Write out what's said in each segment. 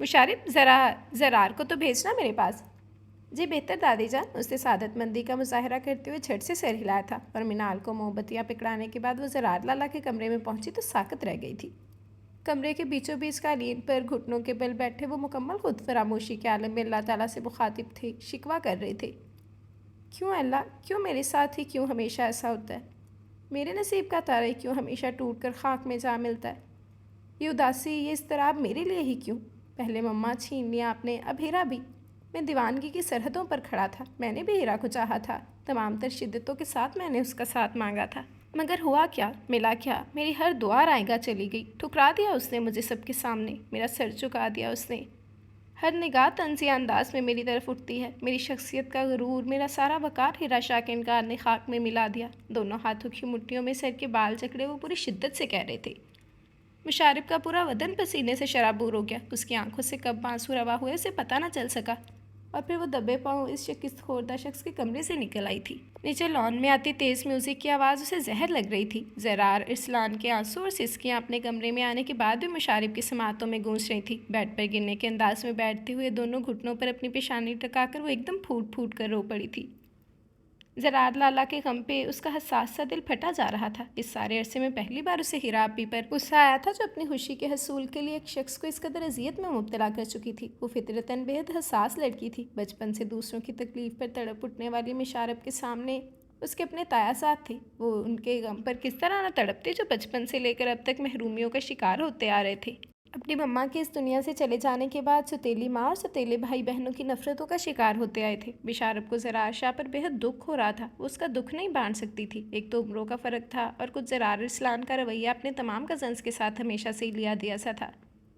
مشارب ذرا زرار کو تو بھیجنا میرے پاس۔ جی بہتر دادی جان، اس نے سعادت مندی کا مظاہرہ کرتے ہوئے جھٹ سے سر ہلایا تھا، اور منال کو موم بتیاں پکڑانے کے بعد وہ زرار لالا کے کمرے میں پہنچی تو ساکت رہ گئی تھی۔ کمرے کے بیچوں بیچ قالین پر گھٹنوں کے بل بیٹھے وہ مکمل خود فراموشی کے عالم میں اللہ تعالیٰ سے مخاطب تھے، شکوہ کر رہے تھے۔ کیوں اللہ، کیوں میرے ساتھ ہی کیوں ہمیشہ ایسا ہوتا ہے؟ میرے نصیب کا تارا ہی کیوں ہمیشہ ٹوٹ کر خاک میں جا ملتا ہے؟ یہ اداسی، یہ اضطراب میرے لیے ہی کیوں؟ پہلے مما چھین لیا آپ نے، اب ہیرا بھی۔ میں دیوانگی کی سرحدوں پر کھڑا تھا، میں نے بھی ہیرا کو چاہا تھا، تمام تر شدتوں کے ساتھ میں نے اس کا ساتھ مانگا تھا، مگر ہوا کیا، ملا کیا؟ میری ہر دعا رائے گاہ چلی گئی، ٹھکرا دیا اس نے مجھے سب کے سامنے، میرا سر چکا دیا اس نے۔ ہر نگاہ طنزیہ انداز میں میری طرف اٹھتی ہے، میری شخصیت کا غرور، میرا سارا وقار ہیرا شاہ کے انکار نے خاک میں ملا دیا۔ دونوں ہاتھوں کی مٹھیوں میں سر کے بال جکڑے وہ پوری شدت سے کہہ رہے تھے۔ مشارب کا پورا بدن پسینے سے شرابور ہو گیا، اس کی آنکھوں سے کب آنسو روا ہوئے اسے پتہ نہ چل سکا، اور پھر وہ دبے پاؤں اس شکست خوردہ شخص کے کمرے سے نکل آئی تھی۔ نیچے لان میں آتی تیز میوزک کی آواز اسے زہر لگ رہی تھی۔ زرار، ارسلان کے آنسو اور سسکیاں اپنے کمرے میں آنے کے بعد بھی مشارب کی سماعتوں میں گونج رہی تھی۔ بیڈ پر گرنے کے انداز میں بیٹھتے ہوئے دونوں گھٹنوں پر اپنی پیشانی ٹکا کر وہ ایک دم پھوٹ پھوٹ کر رو پڑی تھی۔ زرار لالا کے غم پہ اس کا حساس سا دل پھٹا جا رہا تھا۔ اس سارے عرصے میں پہلی بار اسے ہیرا آپی پر غصہ آیا تھا، جو اپنی خوشی کے حصول کے لیے ایک شخص کو اس قدر اذیت میں مبتلا کر چکی تھی۔ وہ فطرتاً بےحد حساس لڑکی تھی، بچپن سے دوسروں کی تکلیف پر تڑپ اٹھنے والی مشارب کے سامنے اس کے اپنے تایاسات تھے۔ وہ ان کے غم پر کس طرح نہ تڑپتے جو بچپن سے لے کر اب تک محرومیوں کا شکار ہوتے آ رہے تھے۔ اپنی مما کے اس دنیا سے چلے جانے کے بعد ستیلی ماں اور ستیلے بھائی بہنوں کی نفرتوں کا شکار ہوتے آئے تھے۔ مشارب کو زرار شاہ پر بےحد دکھ ہو رہا تھا، وہ اس کا دکھ نہیں بانٹ سکتی تھی۔ ایک تو عمروں کا فرق تھا، اور کچھ زرار ارسلان کا رویہ اپنے تمام کزنس کے ساتھ ہمیشہ سے لیا دیا سا تھا،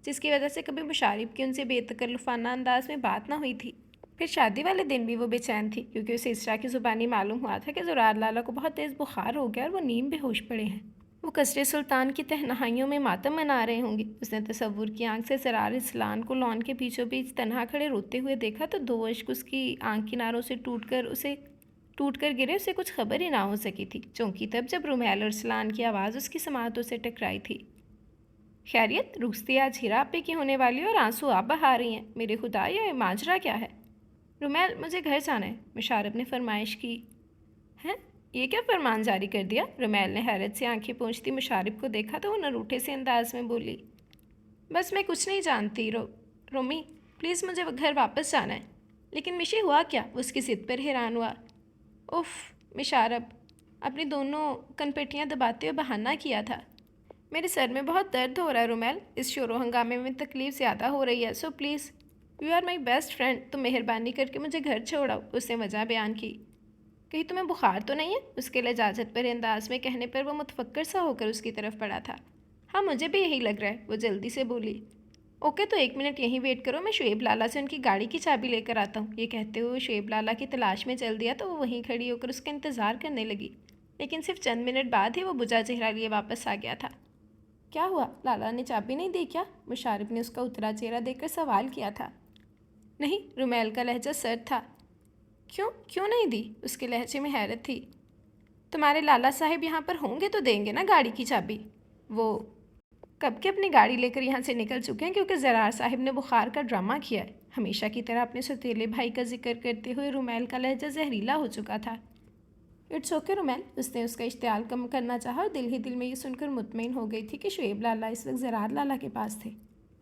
جس کی وجہ سے کبھی مشارب کی ان سے بے تکلفانہ انداز میں بات نہ ہوئی تھی۔ پھر شادی والے دن بھی وہ بے چین تھی، کیونکہ اسے اسرا کی زبانی معلوم ہوا تھا کہ زرار لالا کو بہت تیز بخار ہو گیا اور وہ نیم بے ہوش پڑے ہیں۔ وہ قصر سلطان کی تہنہائیوں میں ماتم منا رہے ہوں گے۔ اس نے تصور کی آنکھ سے زرار ارسلان کو لان کے بیچوں بیچ تنہا کھڑے روتے ہوئے دیکھا تو دو اشک اس کی آنکھ کناروں سے ٹوٹ کر گرے، اسے کچھ خبر ہی نہ ہو سکی تھی۔ چونکی تب جب رومیل ارسلان کی آواز اس کی سماعتوں سے ٹکرائی تھی۔ خیریت، روستی آج ہیرا آپے کی ہونے والی اور آنسو آپ بہا رہی ہیں، میرے خدا یہ ماجرا کیا ہے؟ رومیل، مجھے گھر جانا ہے، مشارب نے فرمائش کی۔ ہیں، یہ کیا فرمان جاری کر دیا؟ رومیل نے حیرت سے آنکھیں پوچھتی مشارب کو دیکھا تو وہ نروٹھے سے انداز میں بولی، بس میں کچھ نہیں جانتی رومی، پلیز مجھے گھر واپس جانا ہے۔ لیکن مشی ہوا کیا؟ اس کی ضد پر حیران ہوا۔ اف، مشارب اپنی دونوں کنپٹیاں دباتے ہوئے بہانہ کیا تھا، میرے سر میں بہت درد ہو رہا ہے رومیل، اس شور و ہنگامے میں تکلیف زیادہ ہو رہی ہے، so please, you are my best friend, تم مہربانی کر کے مجھے گھر چھوڑاؤ۔ اس نے وجہ بیان کی۔ کہیں تمہیں بخار تو نہیں ہے؟ اس کے لجاجت پر انداز میں کہنے پر وہ متفکر سا ہو کر اس کی طرف پڑا تھا۔ ہاں مجھے بھی یہی لگ رہا ہے، وہ جلدی سے بولی۔ اوکے تو 1 منٹ یہیں ویٹ کرو، میں شعیب لالا سے ان کی گاڑی کی چابی لے کر آتا ہوں۔ یہ کہتے ہوئے شعیب لالا کی تلاش میں چل دیا تو وہ وہیں کھڑی ہو کر اس کا انتظار کرنے لگی، لیکن صرف چند منٹ بعد ہی وہ بجھا چہرہ لیے واپس آ گیا تھا۔ کیا ہوا، لالا نے چابی نہیں دی کیا؟ مشارب نے اس کا اترا چہرہ دیکھ کر سوال کیا تھا۔ نہیں، رومیل کا لہجہ سرد تھا۔ کیوں نہیں دی؟ اس کے لہجے میں حیرت تھی۔ تمہارے لالا صاحب یہاں پر ہوں گے تو دیں گے نا گاڑی کی چابی؟ وہ کب کے اپنی گاڑی لے کر یہاں سے نکل چکے ہیں، کیونکہ زرار صاحب نے بخار کا ڈرامہ کیا ہے۔ ہمیشہ کی طرح اپنے ستیلے بھائی کا ذکر کرتے ہوئے رومیل کا لہجہ زہریلا ہو چکا تھا۔ اٹس اوکے رومیل، اس نے اس کا اشتعال کم کرنا چاہا اور دل ہی دل میں یہ سن کر مطمئن ہو گئی تھی کہ شعیب لالا اس وقت زرار لالا کے پاس تھے۔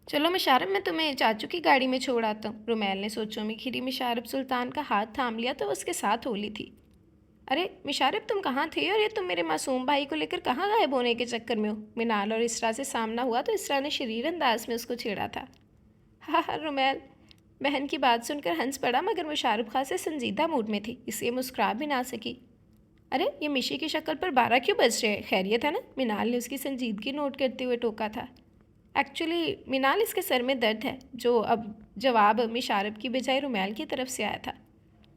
چلو مشارب، میں تمہیں چاچو کی گاڑی میں چھوڑ آتا ہوں۔ رومیل نے سوچوں میں گھری مشارب سلطان کا ہاتھ تھام لیا تو اس کے ساتھ ہولی تھی۔ ارے مشارب، تم کہاں تھے اور یہ تم میرے معصوم بھائی کو لے کر کہاں غائب ہونے کے چکر میں ہو؟ منال اور اسرا سے سامنا ہوا تو اسرا نے شریر انداز میں اس کو چھیڑا تھا۔ ہاں رومیل بہن کی بات سن کر ہنس پڑا، مگر مشارب خاصے سنجیدہ موڈ میں تھی، اس لیے مسکرا بھی نہ سکی۔ ارے یہ مشی کی شکل پر 12 کیوں بج رہے ہیں؟ خیریت ہے نا؟ منال نے اس کی سنجیدگی نوٹ کرتے ہوئے ٹوکا تھا۔ ایکچولی منال، اس کے سر میں درد ہے، جو اب جواب مشارب کی بجائے رومیل کی طرف سے آیا تھا۔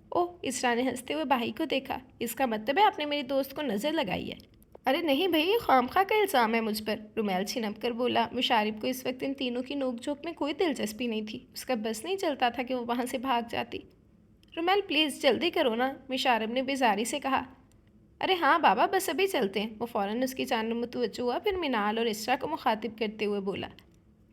اوہ، اسرا نے ہنستے ہوئے بھائی کو دیکھا، اس کا مطلب ہے آپ نے میری دوست کو نظر لگائی ہے؟ ارے نہیں بھائی، یہ خواہ کا الزام ہے مجھ پر، رومیل چھنپ کر بولا۔ مشارب کو اس وقت ان تینوں کی نوک جھوک میں کوئی دلچسپی نہیں تھی، اس کا بس نہیں چلتا تھا کہ وہ وہاں سے بھاگ جاتی۔ رومیل پلیز جلدی کرو نا، مشارب نے بیزاری سے کہا۔ ارے ہاں بابا، بس ابھی چلتے ہیں، وہ فوراً اس کی جانب متوجہ ہوا، پھر منال اور اسرا کو مخاطب کرتے ہوئے بولا۔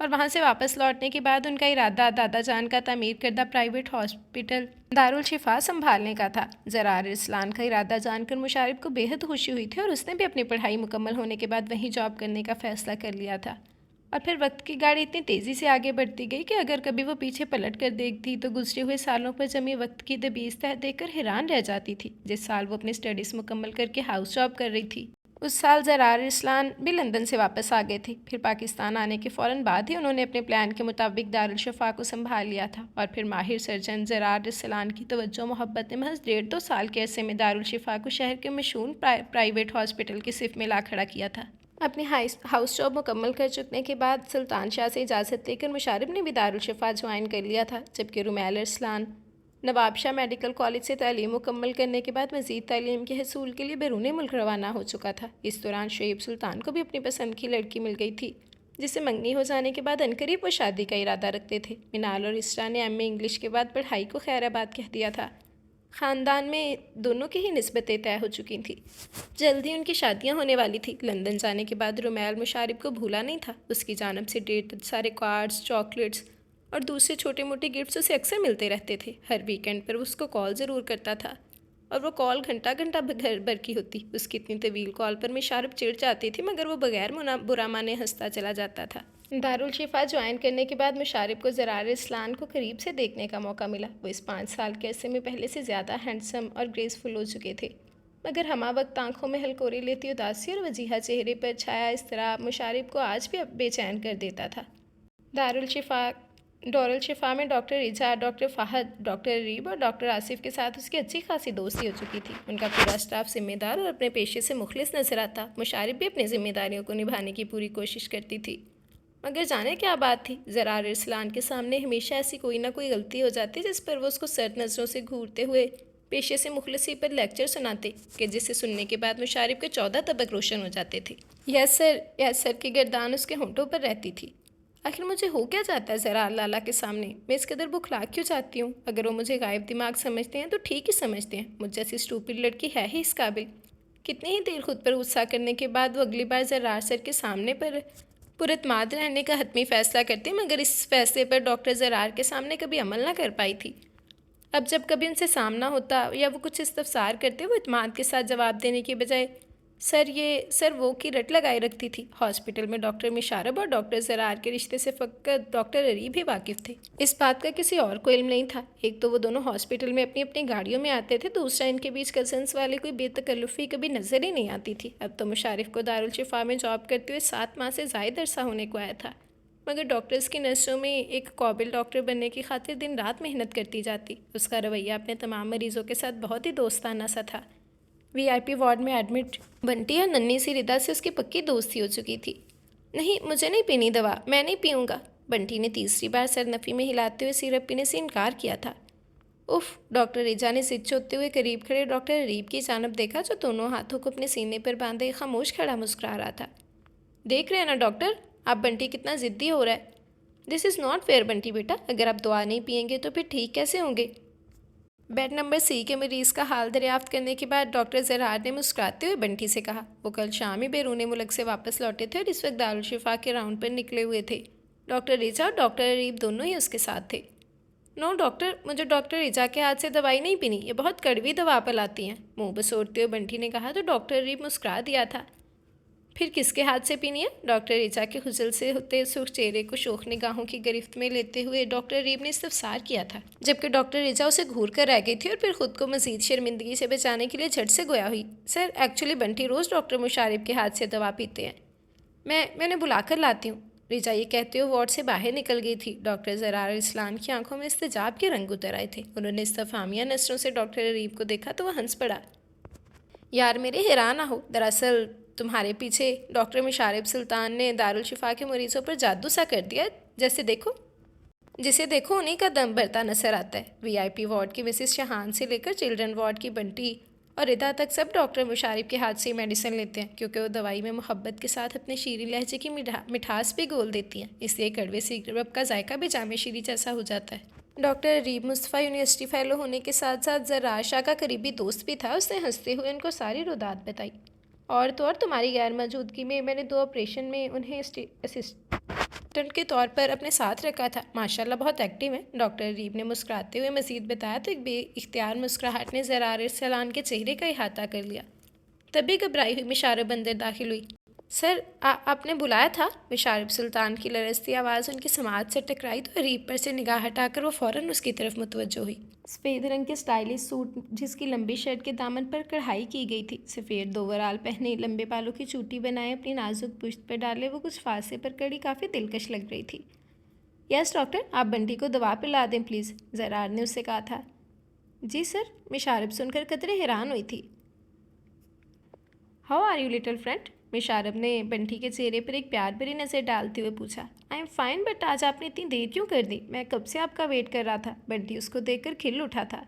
اور وہاں سے واپس لوٹنے کے بعد ان کا ارادہ دادا جان کا تعمیر کردہ پرائیویٹ ہاسپٹل دارالشفا سنبھالنے کا تھا۔ زرار ارسلان کا ارادہ جان کر مشارف کو بے حد خوشی ہوئی تھی اور اس نے بھی اپنی پڑھائی مکمل ہونے کے بعد وہیں جاب کرنے کا فیصلہ کر لیا تھا۔ اور پھر وقت کی گاڑی اتنی تیزی سے آگے بڑھتی گئی کہ اگر کبھی وہ پیچھے پلٹ کر دیکھتی تو گزرے ہوئے سالوں پر جمی وقت کی دبیز تہ دیکھ کر حیران رہ جاتی تھی۔ جس سال وہ اپنی اسٹڈیز مکمل کر کے ہاؤس جاب کر رہی تھی، اس سال زرار ارسلان بھی لندن سے واپس آ گئے تھے۔ پھر پاکستان آنے کے فوراً بعد ہی انہوں نے اپنے پلان کے مطابق دارالشفا کو سنبھال لیا تھا، اور پھر ماہر سرجن زرار ارسلان کی توجہ محبت نے محض 1.5-2 سال کے عرصے میں دارالشفا کو شہر کے مشہور پرائیویٹ ہاسپٹل کی صف میں لا کھڑا کیا تھا۔ اپنی ہاؤس جاب مکمل کر چکنے کے بعد سلطان شاہ سے اجازت لے کر مشارف نے بھی دارالشفا جوائن کر لیا تھا، جبکہ رومیل ارسلان نواب شاہ میڈیکل کالج سے تعلیم مکمل کرنے کے بعد مزید تعلیم کے حصول کے لیے بیرون ملک روانہ ہو چکا تھا۔ اس دوران شعیب سلطان کو بھی اپنی پسند کی لڑکی مل گئی تھی، جس سے منگنی ہو جانے کے بعد عنقریب وہ شادی کا ارادہ رکھتے تھے۔ منال اور اسرا نے ایم اے انگلش کے بعد پڑھائی کو خیر آباد کہہ دیا تھا۔ خاندان میں دونوں کی ہی نسبتیں طے ہو چکی تھیں، جلد ہی ان کی شادیاں ہونے والی تھی۔ لندن جانے کے بعد رومیل مشارف کو بھولا نہیں تھا، اس کی جانب سے ڈھیر سارے کارڈز، چاکلیٹس اور دوسرے چھوٹے موٹے گفٹس اسے اکثر ملتے رہتے تھے۔ ہر ویکینڈ پر اس کو کال ضرور کرتا تھا، اور وہ کال گھنٹہ گھنٹہ گھر بھر کی ہوتی۔ اس کی اتنی طویل کال پر مشارف چڑ جاتی تھی، مگر وہ بغیر برا مانے ہنستا چلا جاتا تھا۔ دارالشفا جوائن کرنے کے بعد مشارف کو زرار ارسلان کو قریب سے دیکھنے کا موقع ملا۔ وہ اس 5 سال کے عرصے میں پہلے سے زیادہ ہینڈسم اور گریسفل ہو چکے تھے، مگر ہمہ وقت آنکھوں میں ہلکوری لیتی اداسی اور وجیہہ چہرے پر چھایا اضطراب مشارف کو آج بھی بے چین کر دیتا تھا۔ دارالشفا میں ڈاکٹر رجا، ڈاکٹر فہد، ڈاکٹر عریب اور ڈاکٹر آصف کے ساتھ اس کی اچھی خاصی دوستی ہو چکی تھی۔ ان کا پورا اسٹاف ذمہ دار اور اپنے پیشے سے مخلص نظر آتا۔ مشارف بھی اپنی ذمہ داریوں کو نبھانے کی پوری کوشش کرتی تھی، مگر جانے کیا بات تھی، زرار ارسلان کے سامنے ہمیشہ ایسی کوئی نہ کوئی غلطی ہو جاتی جس پر وہ اس کو سرد نظروں سے گھورتے ہوئے پیشے سے مخلصی پر لیکچر سناتے کہ جسے سننے کے بعد مشارف کے 14 طبق روشن ہو جاتے تھے۔ یس سر کی گردان اس کے ہونٹوں پر رہتی تھی۔ آخر مجھے ہو کیا جاتا ہے زرار لالا کے سامنے؟ میں اس قدر بکھلا کیوں چاہتی ہوں؟ اگر وہ مجھے غائب دماغ سمجھتے ہیں تو ٹھیک ہی سمجھتے ہیں، مجھ جیسی اسٹوپڈ لڑکی ہے ہی اس قابل۔ کتنی ہی دیر خود پر غصہ کرنے کے بعد وہ اگلی بار زرار سر کے سامنے پر اعتماد رہنے کا حتمی فیصلہ کرتی، مگر اس فیصلے پر ڈاکٹر زرار کے سامنے کبھی عمل نہ کر پائی تھی۔ اب جب کبھی ان سے سامنا ہوتا یا وہ کچھ استفسار کرتے، وہ اعتماد کے ساتھ جواب دینے کی بجائے سر وہ کی رٹ لگائے رکھتی تھی۔ ہاسپٹل میں ڈاکٹر مشارف اور ڈاکٹر زرار کے رشتے سے فقط ڈاکٹر عریب ہی واقف تھے، اس بات کا کسی اور کو علم نہیں تھا۔ ایک تو وہ دونوں ہاسپٹل میں اپنی اپنی گاڑیوں میں آتے تھے، دوسرا ان کے بیچ کزنس والی کوئی بے تکلفی کبھی نظر ہی نہیں آتی تھی۔ اب تو مشارف کو دارالشفا میں جاب کرتے ہوئے 7 ماہ سے زائد عرصہ ہونے کو آیا تھا، مگر ڈاکٹرز کی نسوں میں ایک قابل ڈاکٹر بننے کی خاطر دن رات محنت کرتی جاتی۔ اس کا رویہ اپنے تمام مریضوں کے ساتھ بہت ہی دوستانہ سا تھا۔ VIP وارڈ میں ایڈمٹ بنٹی اور ننھی سی ردا سے اس کی پکی دوستی ہو چکی تھی۔ نہیں، مجھے نہیں پینی دوا، میں نہیں پیوں گا، بنٹی نے تیسری بار سر نفی میں ہلاتے ہوئے سیرپ پینے سے انکار کیا تھا۔ اف! ڈاکٹر رجا نے ضد چوتتے ہوئے قریب کھڑے ڈاکٹر عریب کی جانب دیکھا، جو دونوں ہاتھوں کو اپنے سینے پر باندھے خاموش کھڑا مسکرا رہا تھا۔ دیکھ رہے ہیں نا ڈاکٹر، آپ بنٹی کتنا ضدی ہو رہا ہے۔ دس از ناٹ فیئر بنٹی بیٹا، اگر آپ دوا نہیں پئیں گے تو پھر ٹھیک کیسے ہوں گے؟ بیڈ نمبر C کے مریض کا حال دریافت کرنے کے بعد ڈاکٹر زرار نے مسکراتے ہوئے بنٹی سے کہا۔ وہ کل شام ہی بیرون ملک سے واپس لوٹے تھے اور اس وقت دارالشفا کے راؤنڈ پر نکلے ہوئے تھے۔ ڈاکٹر رجا اور ڈاکٹر عریب دونوں ہی اس کے ساتھ تھے۔ نو ڈاکٹر، مجھے ڈاکٹر رجا کے ہاتھ سے دوائی نہیں پینی، یہ بہت کڑوی دوا پلاتی ہیں، منہ بسوڑتے ہوئے بنٹی نے کہا تو ڈاکٹر عریب مسکرا دیا تھا۔ پھر کس کے ہاتھ سے پینی ہے؟ ڈاکٹر رجا کے خجل سے ہوتے سرخ چہرے کو شوخ نگاہوں کی گرفت میں لیتے ہوئے ڈاکٹر عریب نے استفسار کیا تھا، جبکہ ڈاکٹر رجا اسے گھور کر رہ گئی تھی اور پھر خود کو مزید شرمندگی سے بچانے کے لیے جھٹ سے گویا ہوئی۔ سر، ایکچولی بنٹی روز ڈاکٹر مشارف کے ہاتھ سے دوا پیتے ہیں، میں نے بلا کر لاتی ہوں۔ رجا یہ کہتے ہوئے وارڈ سے باہر نکل گئی تھی۔ ڈاکٹر زرار ارسلان کی آنکھوں میں استجاب کے رنگ اتر آئے تھے۔ انہوں نے استفہامیہ نظروں سے ڈاکٹر عریب کو دیکھا تو وہ ہنس پڑا۔ یار میرے حیران نہ ہو، دراصل تمہارے پیچھے ڈاکٹر مشارف سلطان نے دارالشفا کے مریضوں پر جادو سا کر دیا، جسے دیکھو انہیں کا دم بھرتا نظر آتا ہے۔ VIP وارڈ کی مسز شہان سے لے کر چلڈرن وارڈ کی بنٹی اور ردا تک سب ڈاکٹر مشارف کے ہاتھ سے میڈیسن لیتے ہیں، کیونکہ وہ دوائی میں محبت کے ساتھ اپنے شیریں لہجے کی مٹھاس بھی گھول دیتی ہیں، اس لیے کڑوے سیرپ کا ذائقہ بھی جامع شیریں جیسا ہو جاتا ہے۔ ڈاکٹر عریب مصطفیٰ یونیورسٹی فیلو ہونے کے ساتھ ساتھ زرار شاہ کا قریبی دوست بھی تھا۔ اس نے ہنستے ہوئے ان کو ساری رودات بتائی۔ اور تمہاری غیر موجودگی میں نے 2 آپریشن میں انہیں کے طور پر اپنے ساتھ رکھا تھا۔ ماشاءاللہ بہت ایکٹیو ہیں، ڈاکٹر ریب نے مسکراتے ہوئے مزید بتایا تو ایک بے اختیار مسکراہٹ نے زرار ارسلان کے چہرے کا احاطہ کر لیا۔ تبھی گھبرائی ہوئی مشارب اندر داخل ہوئی۔ سر آپ نے بلایا تھا؟ مشارب سلطان کی لرزتی آواز ان کی سماعت سے ٹکرائی تو ریب پر سے نگاہ ہٹا کر وہ فوراً اس کی طرف متوجہ ہوئی۔ سفید رنگ کے سٹائلش سوٹ جس کی لمبی شرٹ کے دامن پر کڑھائی کی گئی تھی، سفید دوورال پہنے، لمبے بالوں کی چوٹی بنائے اپنی نازک پشت پر ڈالے وہ کچھ فاصلے پر کڑی کافی دلکش لگ رہی تھی۔ یس ڈاکٹر، آپ بنٹی کو دوا پلا دیں پلیز، زرار نے اس سے کہا تھا۔ جی سر، مشارب سن کر قدرے حیران ہوئی تھی۔ How are you little friend? Musharib نے بنٹی کے چہرے پر ایک پیار بھری نظر ڈالتے ہوئے پوچھا۔ آئی ایم فائن، بٹ آج آپ نے اتنی دیر کیوں کر دی؟ میں کب سے آپ کا ویٹ کر رہا تھا۔ بنٹی اس کو دیکھ کر کھل اٹھا تھا۔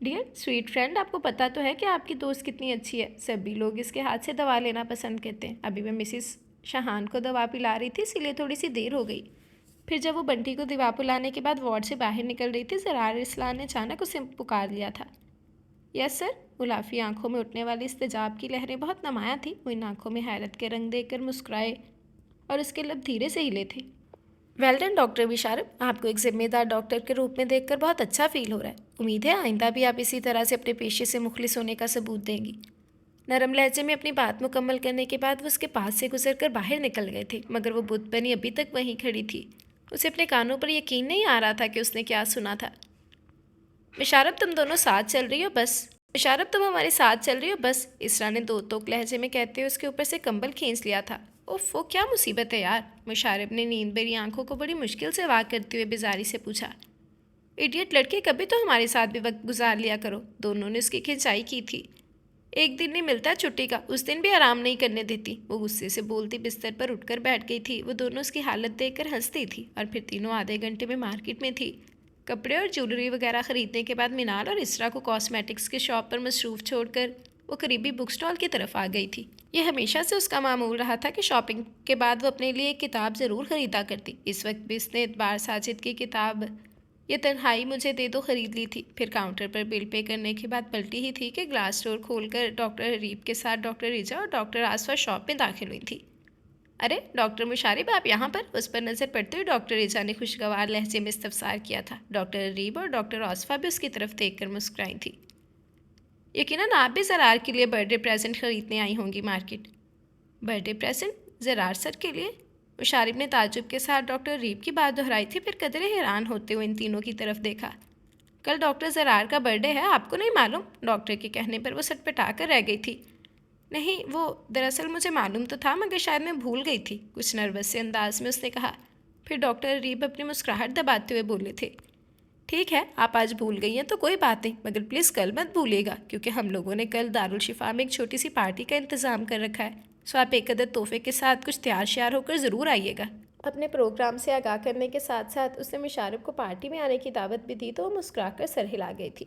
ڈیئر سویٹ فرینڈ، آپ کو پتہ تو ہے کہ آپ کی دوست کتنی اچھی ہے، سبھی لوگ اس کے ہاتھ سے دوا لینا پسند کرتے ہیں۔ ابھی میں مسز شاہان کو دوا پلا رہی تھی، اسی لیے تھوڑی سی دیر ہو گئی۔ پھر جب وہ بنٹی کو دوا پلانے کے بعد وارڈ سے باہر نکل رہی تھی، زرار ارسلان نے اچانک اسے پکار لیا تھا۔ یس سر، غلافی آنکھوں میں اٹھنے والی استجاب کی لہریں بہت نمایاں تھیں، وہ ان آنکھوں میں حیرت کے رنگ دیکھ کر مسکرائے اور اس کے لب دھیرے سے ہلے تھے۔ ویل ڈن ڈاکٹر مشارب، آپ کو ایک ذمہ دار ڈاکٹر کے روپ میں دیکھ کر بہت اچھا فیل ہو رہا ہے۔ امید ہے آئندہ بھی آپ اسی طرح سے اپنے پیشے سے مخلص ہونے کا ثبوت دیں گی۔ نرم لہجے میں اپنی بات مکمل کرنے کے بعد وہ اس کے پاس سے گزر کر باہر نکل گئے تھے، مگر وہ بت بنی ابھی تک وہیں کھڑی تھی۔ اسے اپنے کانوں پر یقین نہیں آ رہا تھا کہ اس نے کیا سنا تھا۔ مشارب تم دونوں ساتھ چل رہی ہو بس، مشارب تم ہمارے ساتھ چل رہی ہو بس، اسرا نے دو توک لہجے میں کہتے ہوئے اس کے اوپر سے کمبل کھینچ لیا تھا۔ اوف، وہ کیا مصیبت ہے یار؟ مشارب نے نیند بھری آنکھوں کو بڑی مشکل سے واک کرتے ہوئے بیزاری سے پوچھا۔ ایڈیٹ لڑکے، کبھی تو ہمارے ساتھ بھی وقت گزار لیا کرو، دونوں نے اس کی کھنچائی کی تھی۔ ایک دن نہیں ملتا چھٹی کا، اس دن بھی آرام نہیں کرنے دیتی، وہ غصے سے بولتی بستر پر اٹھ کر بیٹھ گئی تھی۔ وہ دونوں اس کی حالت دیکھ کر ہنستی تھی اور پھر تینوں آدھے گھنٹے میں مارکیٹ میں تھی۔ کپڑے اور جیولری وغیرہ خریدنے کے بعد منال اور اسرا کو کاسمیٹکس کے شاپ پر مصروف چھوڑ کر وہ قریبی بک سٹال کی طرف آ گئی تھی۔ یہ ہمیشہ سے اس کا معمول رہا تھا کہ شاپنگ کے بعد وہ اپنے لیے ایک کتاب ضرور خریدا کرتی۔ اس وقت بھی اس نے اعتبار ساجد کی کتاب یہ تنہائی مجھے دے دو خرید لی تھی۔ پھر کاؤنٹر پر بل پے کرنے کے بعد پلٹی ہی تھی کہ گلاس اسٹور کھول کر ڈاکٹر حریب کے ساتھ ڈاکٹر رجا اور ڈاکٹر آصفہ شاپ میں داخل ہوئی تھی۔ ارے ڈاکٹر مشارب، آپ یہاں پر؟ اس پر نظر پڑتے ہوئے ڈاکٹر رجا نے خوشگوار لہجے میں استفسار کیا تھا۔ ڈاکٹر حریب اور ڈاکٹر آصفہ بھی اس کی طرف دیکھ کر مسکرائی تھی۔ یقیناً آپ بھی زرار کے لیے برتھ ڈے پریزنٹ خریدنے آئی ہوں گی مارکیٹ۔ برتھ ڈے پریزنٹ زرار سر کے لیے؟ مشارب نے تعجب کے ساتھ ڈاکٹر ریب کی بات دہرائی تھی، پھر قدرے حیران ہوتے ہوئے ان تینوں کی طرف دیکھا۔ کل ڈاکٹر زرار کا برتھ ڈے ہے، آپ کو نہیں معلوم؟ ڈاکٹر کے کہنے پر وہ سٹپٹا کر رہ گئی تھی۔ نہیں، وہ دراصل مجھے معلوم تو تھا مگر شاید میں بھول گئی تھی، کچھ نروس سے انداز میں اس نے کہا۔ پھر ڈاکٹر ریب اپنی مسکراہٹ دباتے ہوئے بولے تھے۔ ٹھیک ہے، آپ آج بھول گئی ہیں تو کوئی بات نہیں، مگر پلیز کل مت بھولیے گا، کیونکہ ہم لوگوں نے کل دارالشفا میں ایک چھوٹی سی پارٹی کا انتظام کر رکھا ہے، سو آپ ایک عدد تحفے کے ساتھ کچھ تیار شیار ہو کر ضرور آئیے گا۔ اپنے پروگرام سے آگاہ کرنے کے ساتھ ساتھ اس نے مشارب کو پارٹی میں آنے کی دعوت بھی دی تو وہ مسکرا کر سر ہلا گئی تھی۔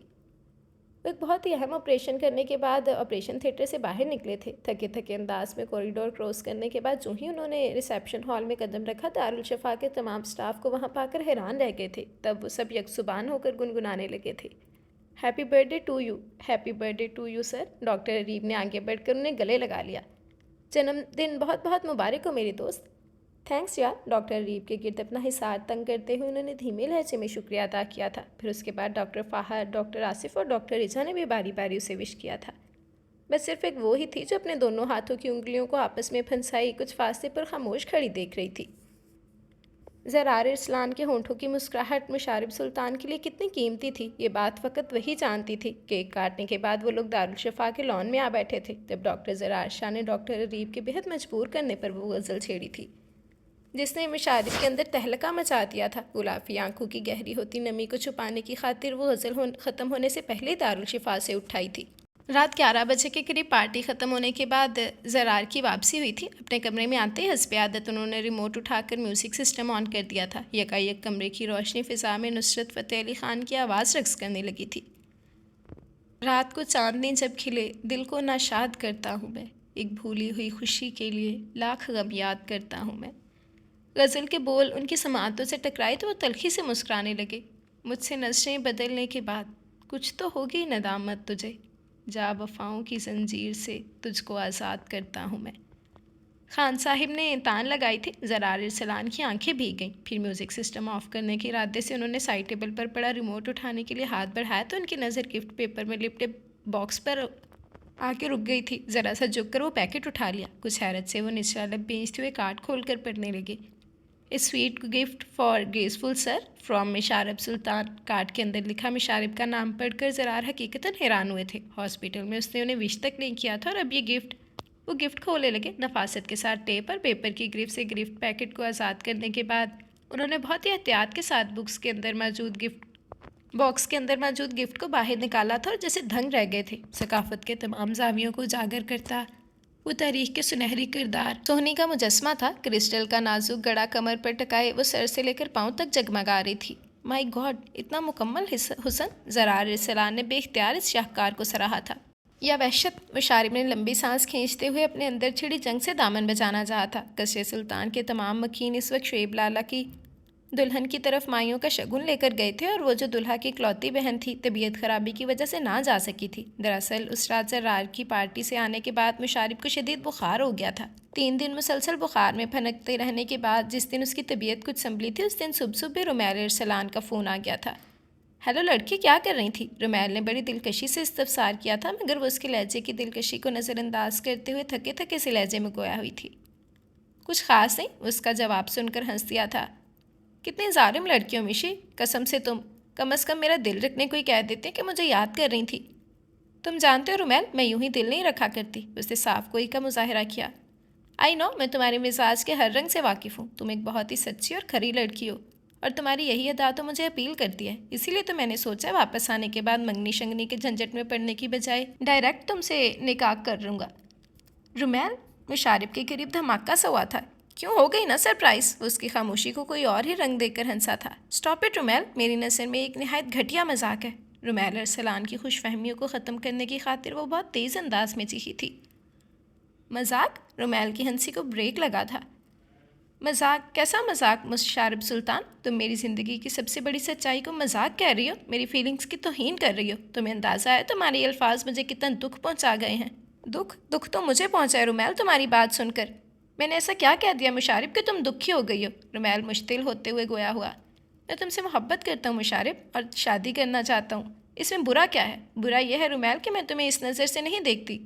وہ ایک بہت ہی اہم آپریشن کرنے کے بعد آپریشن تھیٹر سے باہر نکلے تھے۔ تھکے تھکے انداز میں کوریڈور کراس کرنے کے بعد جو ہی انہوں نے ریسیپشن ہال میں قدم رکھا، دارالشفا کے تمام سٹاف کو وہاں پا کر حیران رہ گئے تھے۔ تب وہ سب یک زبان ہو کر گنگنانے لگے تھے۔ Happy birthday to you, happy birthday to you sir. Doctor Harib نے آگے بڑھ کر انہیں گلے لگا لیا۔ جنم دن بہت بہت مبارک ہو میری دوست۔ تھینکس یار۔ ڈاکٹر حریب کے گرد اپنا حصار تنگ کرتے ہوئے انہوں نے دھیمے لہجے میں شکریہ ادا کیا تھا۔ پھر اس کے بعد ڈاکٹر فہد، ڈاکٹر آصف اور ڈاکٹر رجا نے بھی باری باری اسے وش کیا تھا۔ بس صرف ایک وہ ہی تھی جو اپنے دونوں ہاتھوں کی انگلیوں کو آپس میں پھنسائی کچھ فاصلے پر خاموش کھڑی دیکھ رہی تھی۔ زرار ارسلان کے ہونٹوں کی مسکراہٹ مشارب سلطان کے لیے کتنی قیمتی تھی، یہ بات فقط وہی جانتی تھی۔ کیک کاٹنے کے بعد وہ لوگ دارالشفا کے لان میں آ بیٹھے تھے، جب ڈاکٹر زرار شاہ نے ڈاکٹر حریب کے بہت مجبور کرنے پر وہ غزل چھیڑی تھی جس نے مشارب کے اندر تہلکہ مچا دیا تھا۔ غلافی آنکھوں کی گہری ہوتی نمی کو چھپانے کی خاطر وہ غزل ختم ہونے سے پہلے ہی دارالشفا سے اٹھائی تھی۔ رات 11 بجے کے قریب پارٹی ختم ہونے کے بعد زرار کی واپسی ہوئی تھی۔ اپنے کمرے میں آتے ہی حسب عادت انہوں نے ریموٹ اٹھا کر میوزک سسٹم آن کر دیا تھا۔ یکایک کمرے کی روشنی فضا میں نصرت فتح علی خان کی آواز رقص کرنے لگی تھی۔ رات کو چاندنی جب کھلے دل کو ناشاد کرتا ہوں میں، ایک بھولی ہوئی خوشی کے لیے لاکھ غم یاد کرتا ہوں میں۔ غزل کے بول ان کی سماعتوں سے ٹکرائے تو وہ تلخی سے مسکرانے لگے۔ مجھ سے نظریں بدلنے کے بعد کچھ تو ہوگی ندامت تجھے، جا وفاؤں کی زنجیر سے تجھ کو آزاد کرتا ہوں میں۔ خان صاحب نے تان لگائی تھی. زرار ارسلان کی آنکھیں بھیگ گئیں. پھر میوزک سسٹم آف کرنے کے ارادے سے انہوں نے سائڈ ٹیبل پر پڑا ریموٹ اٹھانے کے لیے ہاتھ بڑھایا تو ان کی نظر گفٹ پیپر میں لپٹے باکس پر آ کے رک گئی تھی. ذرا سا جھک کر وہ پیکٹ اٹھا لیا. کچھ حیرت سے وہ نچلا لب بھیجتے ہوئے کارڈ کھول کر پڑھنے لگے. A sweet gift for graceful sir from Musharib Sultan. Card کے اندر لکھا مشارب کا نام پڑھ کر زرار حقیقتاً حیران ہوئے تھے. ہاسپٹل میں اس نے انہیں وش تک نہیں کیا تھا اور اب یہ گفٹ. وہ گفٹ کھولنے لگے. نفاست کے ساتھ ٹیپ اور پیپر کی گرفت سے گفٹ پیکٹ کو آزاد کرنے کے بعد انہوں نے بہت ہی احتیاط کے ساتھ باکس کے اندر موجود گفٹ کو باہر نکالا تھا اور جیسے دھنگ رہ گئے تھے. ثقافت کے تمام زاویوں کو اجاگر کرتا وہ تاریخ کے سنہری کردار سوہنی کا مجسمہ تھا. کرسٹل کا نازک گڑا کمر پر ٹکائے وہ سر سے لے کر پاؤں تک جگمگا رہی تھی. مائی گاڈ، اتنا مکمل حسن. زرار ارسلان نے بے اختیار اس شاہکار کو سراہا تھا. یا وحشت. مشارب نے لمبی سانس کھینچتے ہوئے اپنے اندر چھڑی جنگ سے دامن بچانا چاہا تھا. قصر سلطان کے تمام مکین اس وقت شعیب لالا کی دلہن کی طرف مائیوں کا شگن لے کر گئے تھے اور وہ جو دلہا کی اکلوتی بہن تھی طبیعت خرابی کی وجہ سے نہ جا سکی تھی. دراصل اس رات زرار کی پارٹی سے آنے کے بعد مشارب کو شدید بخار ہو گیا تھا. 3 دن مسلسل بخار میں پھنکتے رہنے کے بعد جس دن اس کی طبیعت کچھ سنبھلی تھی اس دن صبح رومیل ارسلان کا فون آ گیا تھا. ہیلو لڑکی، کیا کر رہی تھی؟ رومیل نے بڑی دلکشی سے استفسار کیا تھا مگر وہ اس کے لہجے کی دلکشی کو نظر انداز کرتے ہوئے تھکے تھکے سے لہجے میں گویا ہوئی تھی. کچھ خاص نہیں. اس کا جواب سن کر ہنس دیا تھا. کتنی ظالم لڑکیوں مشی، قسم سے تم کم از کم میرا دل رکھنے کو ہی کہہ دیتے کہ مجھے یاد کر رہی تھی. تم جانتے ہو رومیل، میں یوں ہی دل نہیں رکھا کرتی. اس نے صاف کوئی کا مظاہرہ کیا. آئی نو، میں تمہارے مزاج کے ہر رنگ سے واقف ہوں. تم ایک بہت ہی سچی اور کھری لڑکی ہو اور تمہاری یہی ادا تو مجھے اپیل کرتی ہے. اسی لیے تو میں نے سوچا واپس آنے کے بعد منگنی شنگنی کے جھنجٹ میں پڑنے کی بجائے ڈائریکٹ تم سے نکاح کر لوں گا. رومیل مشارب کے قریب دھماکہ سا ہوا تھا. کیوں، ہو گئی نا سرپرائز؟ اس کی خاموشی کو کوئی اور ہی رنگ دے کر ہنسا تھا. اسٹاپ اٹ رومیل، میری نظر میں ایک نہایت گھٹیا مذاق ہے. رومیل ارسلان کی خوش فہمیوں کو ختم کرنے کی خاطر وہ بہت تیز انداز میں چیخی تھی. مذاق؟ رومیل کی ہنسی کو بریک لگا تھا. مذاق؟ کیسا مذاق مشارب سلطان؟ تم میری زندگی کی سب سے بڑی سچائی کو مذاق کہہ رہی ہو، میری فیلنگز کی توہین کر رہی ہو. تمہیں اندازہ ہے تمہارے یہ الفاظ مجھے کتنا دکھ پہنچا گئے ہیں؟ دکھ تو مجھے پہنچا ہے رومیل تمہاری بات سن کر. میں نے ایسا کیا کہہ دیا مشارب کہ تم دکھی ہو گئی ہو؟ رومیل مشتعل ہوتے ہوئے گویا ہوا. میں تم سے محبت کرتا ہوں مشارب، اور شادی کرنا چاہتا ہوں. اس میں برا کیا ہے؟ برا یہ ہے رومیل کہ میں تمہیں اس نظر سے نہیں دیکھتی.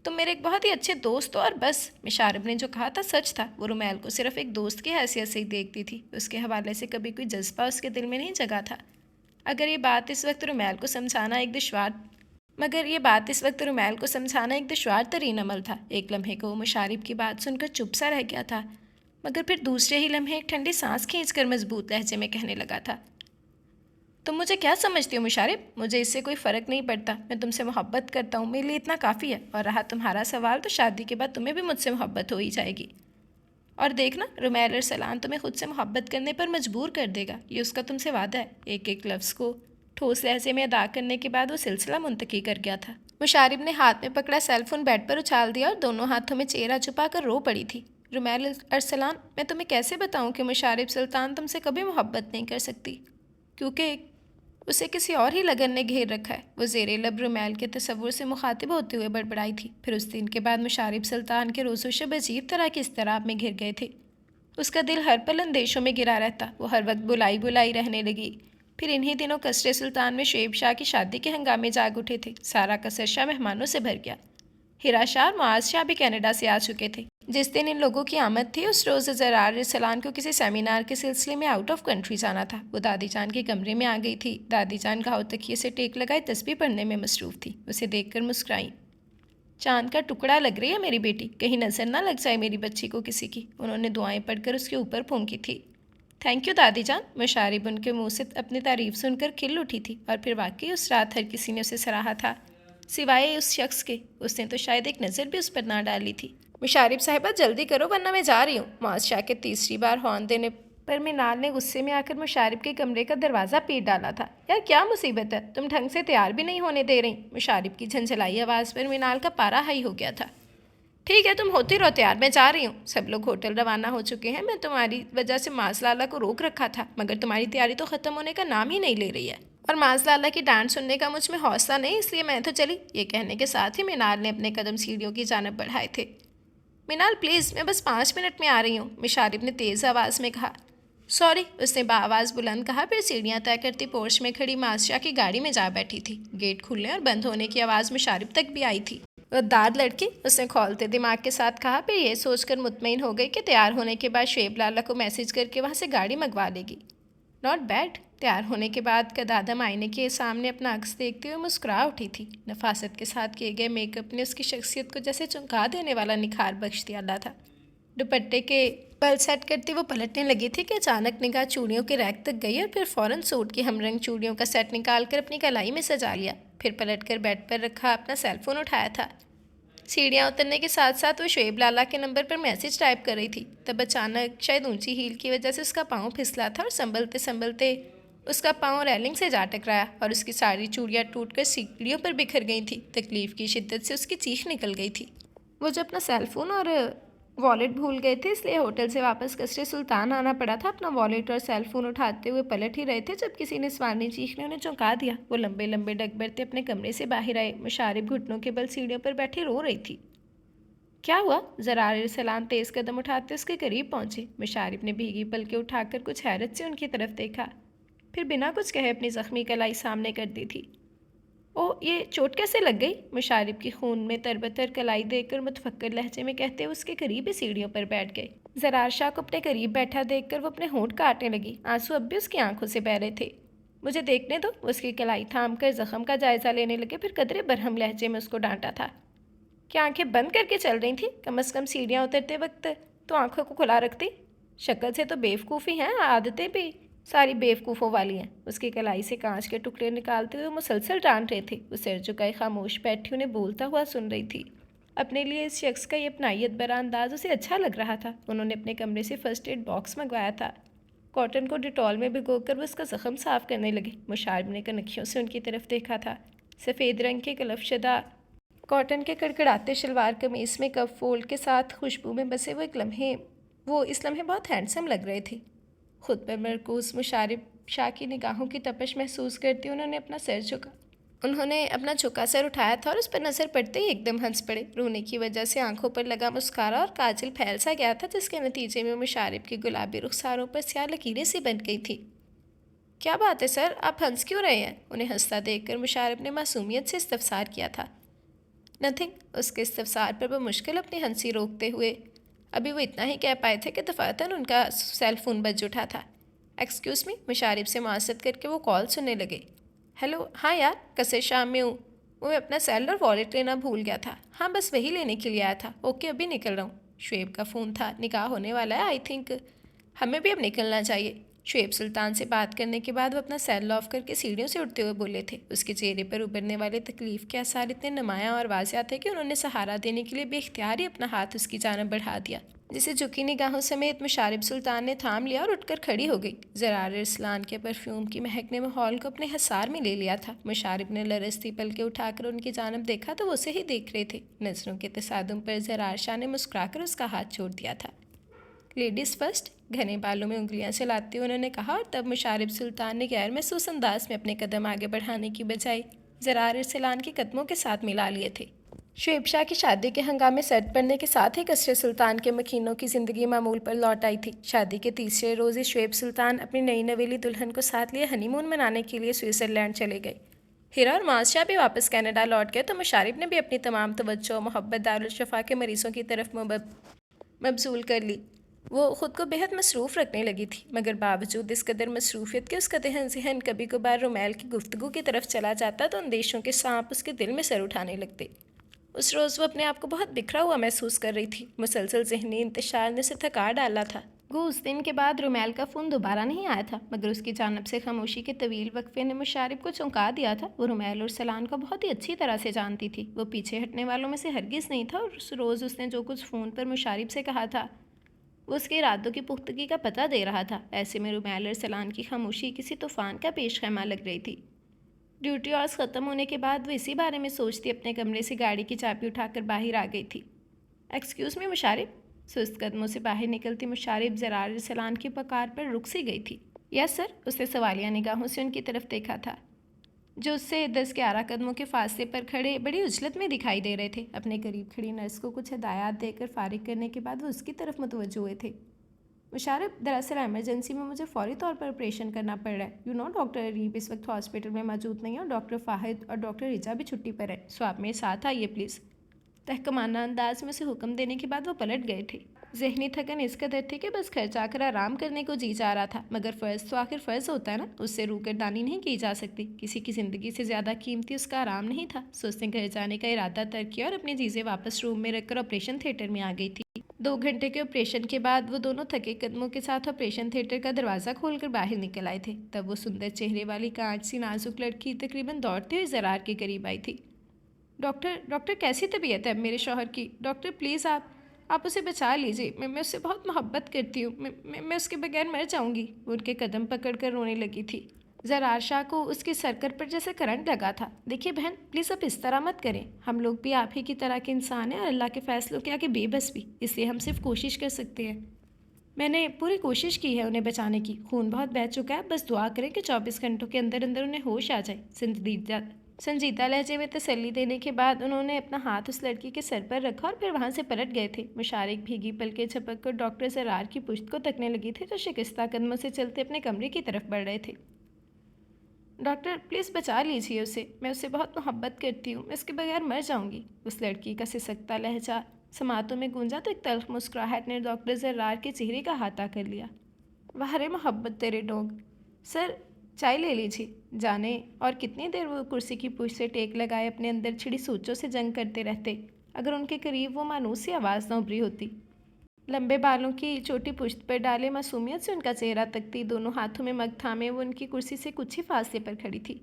تم میرے ایک بہت ہی اچھے دوست ہو اور بس. مشارب نے جو کہا تھا سچ تھا. وہ رومیل کو صرف ایک دوست کی حیثیت سے ہی دیکھتی تھی. اس کے حوالے سے کبھی کوئی جذبہ اس کے دل میں نہیں جگا تھا. مگر یہ بات اس وقت رومیل کو سمجھانا ایک دشوار ترین عمل تھا. ایک لمحے کو وہ مشارب کی بات سن کر چپ سا رہ گیا تھا مگر پھر دوسرے ہی لمحے ایک ٹھنڈی سانس کھینچ کر مضبوط لہجے میں کہنے لگا تھا. تم مجھے کیا سمجھتی ہو مشارب؟ مجھے اس سے کوئی فرق نہیں پڑتا. میں تم سے محبت کرتا ہوں، میرے لیے اتنا کافی ہے. اور رہا تمہارا سوال، تو شادی کے بعد تمہیں بھی مجھ سے محبت ہو ہی جائے گی. اور دیکھنا رومیل ارسلان تمہیں خود سے محبت کرنے پر مجبور کر دے گا. یہ اس کا تم سے وعدہ ہے. ایک لفظ کو ٹھوس لہجے میں ادا کرنے کے بعد وہ سلسلہ منتقل کر گیا تھا. مشارب نے ہاتھ میں پکڑا سیل فون بیڈ پر اچھال دیا اور دونوں ہاتھوں میں چہرہ چھپا کر رو پڑی تھی. رومیل ارسلان، میں تمہیں کیسے بتاؤں کہ مشارب سلطان تم سے کبھی محبت نہیں کر سکتی، کیونکہ اسے کسی اور ہی لگن نے گھیر رکھا ہے. وہ زیر لب رومیل کے تصور سے مخاطب ہوتے ہوئے بڑبڑائی تھی. پھر اس دن کے بعد مشارب سلطان کے روز و شب عجیب طرح کے اضطراب میں گھر گئے تھے. اس کا دل ہر پل اندیشوں میں گرا رہتا. وہ ہر وقت بلائی رہنے لگی. پھر انہی دنوں قصر سلطان میں شعیب شاہ کی شادی کے ہنگامے جاگ اٹھے تھے. سارا قصر شاہ مہمانوں سے بھر گیا. ہیرا شاہ اور معاذ شاہ بھی کینیڈا سے آ چکے تھے. جس دن ان لوگوں کی آمد تھی اس روز زرار ارسلان کو کسی سیمینار کے سلسلے میں آؤٹ آف کنٹری جانا تھا. وہ دادی جان کے کمرے میں آ گئی تھی. دادی جان گھاؤ تکیے سے ٹیک لگائے تسبیح پڑھنے میں مصروف تھی. اسے دیکھ کر مسکرائیں. چاند کا ٹکڑا لگ رہی ہے میری بیٹی، کہیں نظر نہ لگ جائے میری بچی کو کسی کی. انہوں نے دعائیں پڑھ کر اس کے اوپر پھونکی تھی. تھینک یو دادی جان. مشارب ان کے منہ سے اپنی تعریف سن کر کھل اٹھی تھی. اور پھر واقعی اس رات ہر کسی نے اسے سراہا تھا سوائے اس شخص کے. اس نے تو شاید ایک نظر بھی اس پر نہ ڈالی تھی. مشارب صاحبہ جلدی کرو ورنہ میں جا رہی ہوں. معاذ شاہ کے تیسری بار ہارن دینے پر مینال نے غصے میں آ کر مشارب کے کمرے کا دروازہ پیٹ ڈالا تھا. یار کیا مصیبت ہے، تم ڈھنگ سے تیار بھی نہیں ہونے دے رہی. مشارب کی جھنجھلائی آواز پر مینال کا پارا ہائی ہو گیا تھا. ٹھیک ہے، تم ہوتی رہو تیار، میں جا رہی ہوں. سب لوگ ہوٹل روانہ ہو چکے ہیں. میں تمہاری وجہ سے معاذ لالا کو روک رکھا تھا مگر تمہاری تیاری تو ختم ہونے کا نام ہی نہیں لے رہی ہے. اور معاذ لالا کی ڈانٹ سننے کا مجھ میں حوصلہ نہیں، اس لیے میں تو چلی. یہ کہنے کے ساتھ ہی مینال نے اپنے قدم سیڑھیوں کی جانب بڑھائے تھے. منال پلیز، میں بس 5 منٹ میں آ رہی ہوں، مشارب نے تیز آواز میں کہا۔ سوری، اس نے بآواز بلند کہا، پھر سیڑھیاں طے کرتی پورش میں کھڑی ماسیہ کی گاڑی میں جا بیٹھی تھی۔ گیٹ کھلنے اور بند ہونے کی آواز مشارب تک بھی آئی تھی۔ غدار لڑکی، اس نے کھولتے دماغ کے ساتھ کہا، پھر یہ سوچ کر مطمئن ہو گئی کہ تیار ہونے کے بعد شعیب لالا کو میسج کر کے وہاں سے گاڑی منگوا لے گی۔ Not bad. تیار ہونے کے بعد قدادم آئینے کے سامنے اپنا عکس دیکھتے ہوئے مسکرا اٹھی تھی۔ نفاست کے ساتھ کیے گئے میک اپ نے اس کی شخصیت کو جیسے چونکا دینے والا نکھار بخش دیا تھا۔ دوپٹے کے بل سیٹ کرتی وہ پلٹنے لگی تھی کہ اچانک نگاہ چوڑیوں کے ریک تک گئی اور پھر فوراً سوٹ کی ہم رنگ چوڑیوں کا سیٹ نکال کر اپنی کلائی میں سجا لیا۔ پھر پلٹ کر بیڈ پر رکھا اپنا سیل فون اٹھایا تھا۔ سیڑھیاں اترنے کے ساتھ ساتھ وہ شعیب لالا کے نمبر پر میسج ٹائپ کر رہی تھی، تب اچانک شاید اونچی ہیل کی وجہ سے اس کا پاؤں پھسلا تھا اور سنبھلتے سنبھلتے اس کا پاؤں ریلنگ سے جا ٹکرایا اور اس کی ساری چوڑیاں ٹوٹ کر سیڑھیوں پر بکھر گئی تھیں۔ تکلیف کی شدت سے اس کی چیخ نکل گئی تھی۔ وہ جو اپنا سیل فون اور والیٹ بھول گئے تھے، اس لیے ہوٹل سے واپس قصر سلطان آنا پڑا تھا۔ اپنا والیٹ اور سیل فون اٹھاتے ہوئے پلٹ ہی رہے تھے جب کسی نے سوارنی چیخ نے انہیں چونکا دیا۔ وہ لمبے لمبے ڈگ برتے اپنے کمرے سے باہر آئے۔ مشارب گھٹنوں کے بل سیڑھیوں پر بیٹھی رو رہی تھی۔ کیا ہوا؟ زرار ارسلان تیز قدم اٹھاتے اس کے قریب پہنچے۔ مشارب نے بھیگی پلکیں اٹھا کر کچھ حیرت سے ان کی طرف دیکھا، پھر بنا کچھ کہے اپنی زخمی کلائی سامنے کر دی تھی۔ اوہ، یہ چوٹ کیسے لگ گئی؟ مشارب کی خون میں تربتر کلائی دیکھ کر متفکر لہجے میں کہتے ہوئے اس کے قریب ہی سیڑھیوں پر بیٹھ گئے۔ زرار شاہ کو اپنے قریب بیٹھا دیکھ کر وہ اپنے ہونٹ کاٹنے لگی۔ آنسو اب بھی اس کی آنکھوں سے بہہ رہے تھے۔ مجھے دیکھنے دو، اس کی کلائی تھام کر زخم کا جائزہ لینے لگے، پھر قدرے برہم لہجے میں اس کو ڈانٹا تھا۔ کیا آنکھیں بند کر کے چل رہی تھیں؟ کم از کم سیڑھیاں اترتے وقت تو آنکھوں کو کھلا رکھتی۔ شکل سے تو بیوقوفی ہیں، عادتیں بھی ساری بیوقوفوں والی ہیں۔ اس کی کلائی سے کانچ کے ٹکڑے نکالتے ہوئے مسلسل ڈانٹ رہے تھے۔ وہ سر جھکائے خاموش بیٹھی انہیں بولتا ہوا سن رہی تھی۔ اپنے لیے اس شخص کا یہ اپنائیت برا انداز اسے اچھا لگ رہا تھا۔ انہوں نے اپنے کمرے سے فرسٹ ایڈ باکس منگوایا تھا۔ کاٹن کو ڈیٹول میں بھگو کر وہ اس کا زخم صاف کرنے لگے۔ مشارب نے کنکھیوں سے ان کی طرف دیکھا تھا۔ سفید رنگ کے کلف شدہ کاٹن کے کڑکڑاتے شلوار قمیص میں کف فولڈ کے ساتھ خوشبو میں بسے وہ اس لمحے بہت ہینڈسم لگ رہے تھے۔ خود پر مرکوز مشارب شاہ کی نگاہوں کی تپش محسوس کرتی انہوں نے اپنا جھکا سر اٹھایا تھا اور اس پر نظر پڑتے ہی ایک دم ہنس پڑے۔ رونے کی وجہ سے آنکھوں پر لگا مسکارا اور کاجل پھیل سا گیا تھا، جس کے نتیجے میں مشارب کی گلابی رخساروں پر سیاہ لکیریں سی بن گئی تھیں۔ کیا بات ہے سر، آپ ہنس کیوں رہے ہیں؟ انہیں ہنستا دیکھ کر مشارب نے معصومیت سے استفسار کیا تھا۔ نتھنگ، اس کے استفسار پر بمشکل اپنی ہنسی روکتے ہوئے ابھی وہ اتنا ہی کہہ پائے تھے کہ دفعتاً ان کا سیل فون بج اٹھا تھا۔ ایکسکیوز می، مشارب سے معذرت کر کے وہ کال سننے لگے۔ ہیلو، ہاں یار، قصر شام میں ہوں۔ وہ میں اپنا سیل اور والیٹ لینا بھول گیا تھا۔ ہاں بس وہی لینے کے لیے آیا تھا۔ اوکے، ابھی نکل رہا ہوں۔ شعیب کا فون تھا، نکاح ہونے والا ہے، آئی تھنک ہمیں بھی اب نکلنا چاہیے۔ شعیب سلطان سے بات کرنے کے بعد وہ اپنا سیل آف کر کے سیڑھیوں سے اٹھتے ہوئے بولے تھے۔ اس کے چہرے پر ابھرنے والے تکلیف کے آثار اتنے نمایاں اور واضح تھے کہ انہوں نے سہارا دینے کے لیے بے اختیار ہی اپنا ہاتھ اس کی جانب بڑھا دیا، جسے جھکی نگاہوں سمیت مشارب سلطان نے تھام لیا اور اٹھ کر کھڑی ہو گئی۔ زرار ارسلان کے پرفیوم کی مہک نے ماحول کو اپنے حصار میں لے لیا تھا۔ مشارب نے لرزتی پلکیں اٹھا کر ان کی جانب دیکھا تو وہ اسے ہی دیکھ رہے تھے۔ نظروں کے تصادم پر زرار شاہ نے مسکرا کر اس کا ہاتھ چھوڑ دیا تھا۔ لیڈیز فرسٹ، گھنے بالوں میں انگلیاں چلاتے ہوئے انہوں نے کہا، اور تب مشارب سلطان نے غیر محسوس انداز میں اپنے قدم آگے بڑھانے کی بجائے زرار ارسلان کے قدموں کے ساتھ ملا لیے تھے۔ شعیب شاہ کی شادی کے ہنگامے سرد پڑنے کے ساتھ ہی قصر سلطان کے مکینوں کی زندگی معمول پر لوٹ آئی تھی۔ شادی کے تیسرے روز ہی شعیب سلطان اپنی نئی نویلی دلہن کو ساتھ لیے ہنی مون منانے کے لیے سوئٹزرلینڈ چلے گئے۔ ہیرا اور معاذ بھی واپس کینیڈا لوٹ گئے تو مشارب نے بھی اپنی تمام توجہ و محبت دارالشفا کے مریضوں کی طرف مبذول کر لی۔ وہ خود کو بہت مصروف رکھنے لگی تھی، مگر باوجود اس قدر مصروفیت کے اس کا ذہن کبھی کبھار رومیل کی گفتگو کی طرف چلا جاتا تو اندیشوں کے سانپ اس کے دل میں سر اٹھانے لگتے۔ اس روز وہ اپنے آپ کو بہت بکھرا ہوا محسوس کر رہی تھی۔ مسلسل ذہنی انتشار نے اسے تھکا ڈالا تھا۔ اس دن کے بعد رومیل کا فون دوبارہ نہیں آیا تھا، مگر اس کی جانب سے خاموشی کے طویل وقفے نے مشارب کو چونکا دیا تھا۔ وہ رومیل اور سلان کو بہت ہی اچھی طرح سے جانتی تھی۔ وہ پیچھے ہٹنے والوں میں سے ہرگز نہیں تھا، اور اس روز اس نے جو کچھ فون پر مشارب سے کہا تھا وہ اس کے ارادوں کی پختگی کا پتہ دے رہا تھا۔ ایسے میں رومیل اور سلان کی خاموشی کسی طوفان کا پیش خیمہ لگ رہی تھی۔ ڈیوٹی آورز ختم ہونے کے بعد وہ اسی بارے میں سوچتی اپنے کمرے سے گاڑی کی چابی اٹھا کر باہر آ گئی تھی۔ ایکسکیوز می مشارب، سست قدموں سے باہر نکلتی مشارب زرار ارسلان کی پکار پر رک سی گئی تھی۔ یس سر، اس نے سوالیہ نگاہوں سے ان کی طرف دیکھا تھا۔ جو اس سے 10-11 قدموں کے فاصلے پر کھڑے بڑی عجلت میں دکھائی دے رہے تھے۔ اپنے قریب کھڑی نرس کو کچھ ہدایات دے کر فارغ کرنے کے بعد وہ اس کی طرف متوجہ ہوئے تھے۔ مشارف، دراصل ایمرجنسی میں مجھے فوری طور پر آپریشن کرنا پڑ رہا ہے۔ ڈاکٹر اریب اس وقت ہاسپٹل میں موجود نہیں ہے اور ڈاکٹر فاہد اور ڈاکٹر رجا بھی چھٹی پر ہے، سو آپ میرے ساتھ آئیے پلیز۔ تحکمانہ انداز میں اسے حکم دینے کے بعد وہ پلٹ گئے تھے۔ ذہنی تھکن اس قدر تھی کہ بس گھر جا کر آرام کرنے کو جی چاہ رہا تھا، مگر فرض تو آخر فرض ہوتا ہے نا، اس سے روگردانی نہیں کی جا سکتی۔ کسی کی زندگی سے زیادہ قیمتی اس کا آرام نہیں تھا، سو اس نے گھر جانے کا ارادہ ترک کیا اور اپنی چیزیں واپس روم میں رکھ کر آپریشن تھیٹر میں آ گئی تھی۔ 2 گھنٹے کے آپریشن کے بعد وہ دونوں تھکے قدموں کے ساتھ آپریشن تھیٹر کا دروازہ کھول کر باہر نکل آئے تھے۔ تب وہ سندر چہرے والی کانچ سی نازک لڑکی تقریباً دوڑتے ہوئے زرار کے قریب آئی تھی۔ ڈاکٹر کیسی طبیعت ہے اب میرے شوہر کی؟ ڈاکٹر پلیز آپ اسے بچا لیجیے، میں اس سے بہت محبت کرتی ہوں، میں اس کے بغیر مر جاؤں گی۔ وہ ان کے قدم پکڑ کر رونے لگی تھی۔ زرار شاہ کو اس کی سرکر پر جیسے کرنٹ لگا تھا۔ دیکھیے بہن، پلیز آپ اس طرح مت کریں، ہم لوگ بھی آپ ہی کی طرح کے انسان ہیں اور اللہ کے فیصلوں کے آگے بے بس بھی، اس لیے ہم صرف کوشش کر سکتے ہیں۔ میں نے پوری کوشش کی ہے انہیں بچانے کی، خون بہت بہہ چکا ہے، بس دعا کریں کہ 24 گھنٹوں کے اندر انہیں ہوش آ جائے۔ سنجیدہ لہجے میں تسلی دینے کے بعد انہوں نے اپنا ہاتھ اس لڑکی کے سر پر رکھا اور پھر وہاں سے پلٹ گئے تھے۔ مشارق بھیگی پلکیں جھپک کر ڈاکٹر زرار کی پشت کو تکنے لگی تھی جو شکستہ قدموں سے چلتے اپنے کمرے کی طرف بڑھ رہے تھے۔ ڈاکٹر پلیز بچا لیجیے اسے، میں اسے بہت محبت کرتی ہوں، میں اس کے بغیر مر جاؤں گی۔ اس لڑکی کا سسکتا لہجہ سماعتوں میں گونجا تو ایک تلخ مسکراہٹ نے ڈاکٹر زرار کے چہرے کا احاطہ کر لیا۔ واہ محبت تیرے ڈونگ۔ سر، چائے لے لیجیے۔ جانے اور کتنی دیر وہ کرسی کی پشت سے ٹیک لگائے اپنے اندر چھڑی سوچوں سے جنگ کرتے رہتے اگر ان کے قریب وہ مانوس سی آواز نہ ابھری ہوتی۔ لمبے بالوں کی چوٹی پشت پر ڈالے معصومیت سے ان کا چہرہ تکتی، دونوں ہاتھوں میں مگ تھامے وہ ان کی کرسی سے کچھ ہی فاصلے پر کھڑی تھی۔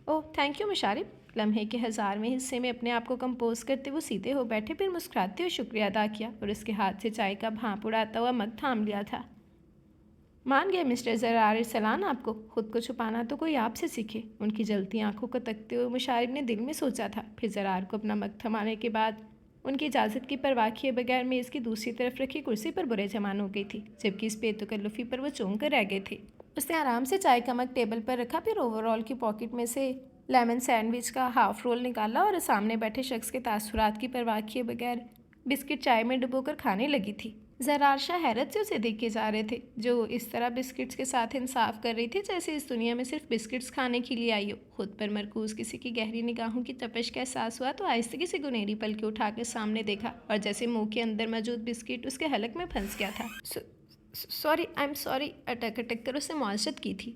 اوہ تھینک یو مشارف۔ لمحے کے 1000ویں حصے میں اپنے آپ کو کمپوز کرتے وہ سیدھے ہو بیٹھے، پھر مسکراتے ہوئے شکریہ ادا کیا اور اس کے ہاتھ سے چائے کا بھانپ اڑاتا ہوا مگ تھام لیا تھا۔ مان گئے مسٹر زرار ارسلان آپ کو، خود کو چھپانا تو کوئی آپ سے سیکھے۔ ان کی جلتی آنکھوں کو تکتے ہوئے مشارف نے دل میں سوچا تھا، پھر زرار کو اپنا مگ تھمانے کے بعد ان کی اجازت کی پرواہ کیے بغیر میز کی دوسری طرف رکھی کرسی پر برے جمان ہو گئی تھی، جبکہ اس بے تکلفی پر وہ چونک کر رہ گئے تھے۔ اس نے آرام سے چائے کا مگ ٹیبل پر رکھا، پھر اوور آل کی پاکٹ میں سے لیمن سینڈوچ کا ہاف رول نکالا اور سامنے بیٹھے شخص کے تاثرات کی پرواہ کیے بغیر بسکٹ چائے میں ڈبو کر کھانے لگی تھی۔ زرار شاہ حیرت سے اسے دیکھے جا رہے تھے، جو اس طرح بسکٹس کے ساتھ انصاف کر رہی تھی جیسے اس دنیا میں صرف بسکٹس کھانے کے لیے آئی ہو۔ خود پر مرکوز کسی کی گہری نگاہوں کی تپش کا احساس ہوا تو آہستگی سے گنہری پلکیں اٹھا کر سامنے دیکھا اور جیسے منہ کے اندر موجود بسکٹ اس کے حلق میں پھنس گیا تھا۔ سوری، آئی ایم سوری، اٹک کر اسے معذرت کی تھی۔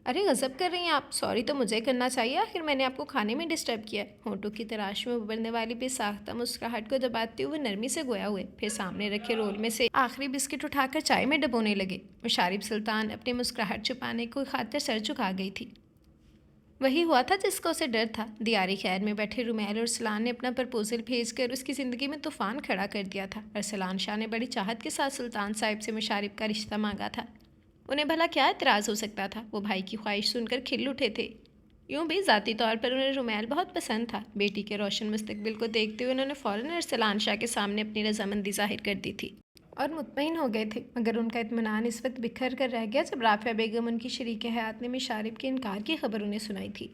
ارے غضب کر رہی ہیں آپ، سوری تو مجھے کرنا چاہیے، آخر میں نے آپ کو کھانے میں ڈسٹرب کیا۔ ہونٹوں کی تراش میں ابھرنے والی بے ساختہ مسکراہٹ کو دباتے ہوئے نرمی سے گویا ہوئے، پھر سامنے رکھے رول میں سے آخری بسکٹ اٹھا کر چائے میں ڈبونے لگے۔ مشارف سلطان اپنی مسکراہٹ چھپانے کو خاطر سر جھکا گئی تھی۔ وہی ہوا تھا جس کا اسے ڈر تھا۔ دیاری خیر میں بیٹھے رومیل ارسلان نے اپنا پرپوزل بھیج کر اس کی زندگی میں طوفان کھڑا کر دیا تھا۔ ارسلان شاہ نے بڑی چاہت کے ساتھ سلطان صاحب سے مشارف کا رشتہ مانگا تھا۔ انہیں بھلا کیا اعتراض ہو سکتا تھا؟ وہ بھائی کی خواہش سن کر کھل اٹھے تھے۔ یوں بھی ذاتی طور پر انہیں رومیل بہت پسند تھا۔ بیٹی کے روشن مستقبل کو دیکھتے ہوئے انہوں نے فوراً ارسلان شاہ کے سامنے اپنی رضامندی ظاہر کر دی تھی اور مطمئن ہو گئے تھے، مگر ان کا اطمینان اس وقت بکھر کر رہ گیا جب رافعہ بیگم ان کی شریک حیات نے مشارف کے انکار کی خبر انہیں سنائی تھی۔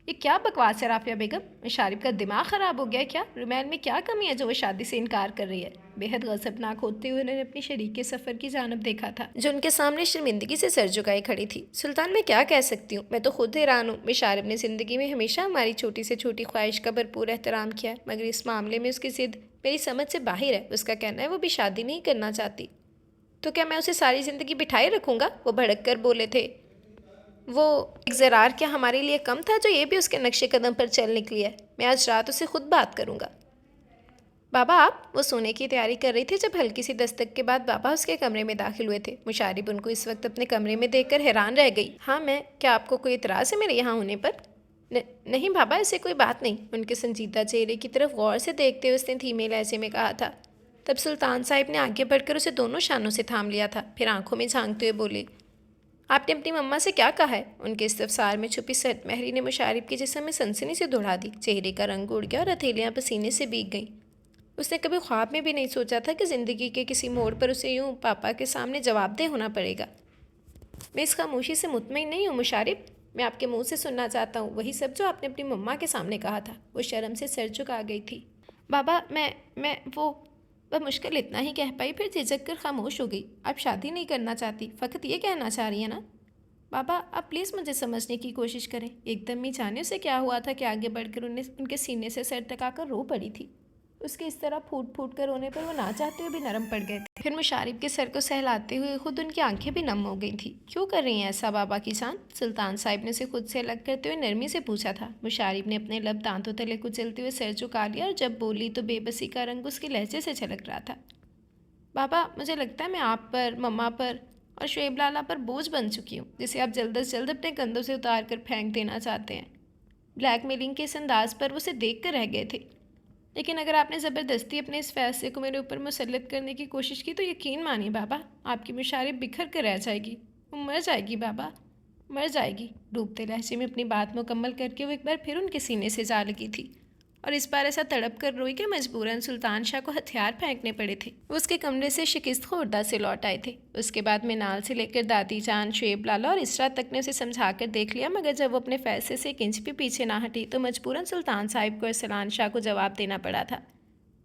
یہ کیا بکواس ہے رافعہ بیگم؟ مشارف کا دماغ خراب ہو گیا ہے کیا؟ رومیل میں کیا کمی ہے جو وہ شادی سے انکار کر رہی ہے؟ بے حد غضبناک ہوتے ہوئے انہوں نے اپنی شریک کے سفر کی جانب دیکھا تھا جو ان کے سامنے شرمندگی سے سر جھکائے کھڑی تھی۔ سلطان میں کیا کہہ سکتی ہوں، میں تو خود حیران ہوں۔ مشارف نے زندگی میں ہمیشہ ہماری چھوٹی سے چھوٹی خواہش کا بھرپور احترام کیا ہے، مگر اس معاملے میں اس کی ضد میری سمجھ سے باہر ہے۔ اس کا کہنا ہے وہ بھی شادی نہیں کرنا چاہتی۔ تو کیا میں اسے ساری زندگی بٹھائے رکھوں گا؟ وہ بھڑک کر بولے تھے۔ وہ ایک زرار کیا ہمارے لیے کم تھا جو یہ بھی اس کے نقش قدم پر چل نکلی ہے؟ میں آج رات اسے خود بات کروں گا۔ بابا آپ؟ وہ سونے کی تیاری کر رہی تھی جب ہلکی سی دستک کے بعد بابا اس کے کمرے میں داخل ہوئے تھے۔ مشارف ان کو اس وقت اپنے کمرے میں دیکھ کر حیران رہ گئی۔ ہاں میں، کیا آپ کو کوئی اعتراض ہے میرے یہاں ہونے پر؟ نہیں بابا، ایسے کوئی بات نہیں۔ ان کے سنجیدہ چہرے کی طرف غور سے دیکھتے ہوئے اس نے دھیمے لہجے میں کہا تھا۔ تب سلطان صاحب نے آگے بڑھ کر اسے دونوں شانوں سے تھام لیا تھا، پھر آنکھوں میں جھانکتے ہوئے بولے، آپ نے اپنی مما سے کیا کہا ہے؟ ان کے استفسار میں چھپی سرد مہری نے مشارف کے جسم میں سنسنی سے دوڑا دی۔ چہرے کا رنگ اڑ گیا اور ہتھیلیاں پسینے سے بھیگ گئیں۔ اس نے کبھی خواب میں بھی نہیں سوچا تھا کہ زندگی کے کسی موڑ پر اسے یوں پاپا کے سامنے جواب دہ ہونا پڑے گا۔ میں اس خاموشی سے مطمئن نہیں ہوں مشارف۔ میں آپ کے منہ سے سننا چاہتا ہوں وہی سب جو آپ نے اپنی مما کے سامنے کہا تھا۔ وہ شرم سے سر جھکا گئی تھی۔ بابا میں وہ مشکل اتنا ہی کہہ پائی، پھر جھجک کر خاموش ہو گئی۔ آپ شادی نہیں کرنا چاہتی، فقط یہ کہنا چاہ رہی ہیں نا؟ بابا آپ پلیز مجھے سمجھنے کی کوشش کریں۔ ایک دم ہی جانے سے کیا ہوا تھا کہ آگے بڑھ کر ان کے سینے سے سر ٹکا کر رو پڑی تھی۔ اس کے اس طرح پھوٹ پھوٹ کر رونے پر وہ نہ چاہتے ہوئے بھی نرم پڑ گئے تھے۔ پھر مشارب کے سر کو سہلاتے ہوئے خود ان کی آنکھیں بھی نم ہو گئی تھیں۔ کیوں کر رہی ہیں ایسا بابا کی جان؟ سلطان صاحب نے اسے خود سے الگ کرتے ہوئے نرمی سے پوچھا تھا۔ مشارب نے اپنے لب دانتوں تلے کچلتے ہوئے سر جھکا لیا اور جب بولی تو بے بسی کا رنگ اس کے لہجے سے چھلک رہا تھا۔ بابا مجھے لگتا ہے میں آپ پر، مما پر اور شعیب لالا پر بوجھ بن چکی ہوں، جسے آپ جلد از جلد اپنے کندھوں سے اتار کر پھینک دینا چاہتے ہیں۔ بلیک میلنگ کے اس انداز پر وہ اسے دیکھ کر رہ گئے تھے۔ لیکن اگر آپ نے زبردستی اپنے اس فیصلے کو میرے اوپر مسلط کرنے کی کوشش کی تو یقین مانیے بابا، آپ کی مشارب بکھر کر رہ جائے گی، وہ مر جائے گی بابا، مر جائے گی۔ ڈوبتے لہجے میں اپنی بات مکمل کر کے وہ ایک بار پھر ان کے سینے سے جا لگی تھی اور اس بار ایسا تڑپ کر روئی کہ مجبوراً سلطان شاہ کو ہتھیار پھینکنے پڑے تھے۔ وہ اس کے کمرے سے شکست خوردہ سے لوٹ آئے تھے۔ اس کے بعد مینال سے لے کر دادی جان، شعیب لالا اور اسرا تک نے اسے سمجھا کر دیکھ لیا، مگر جب وہ اپنے فیصلے سے ایک انچ بھی پیچھے نہ ہٹی تو مجبوراً سلطان صاحب کو ارسلان شاہ کو جواب دینا پڑا تھا۔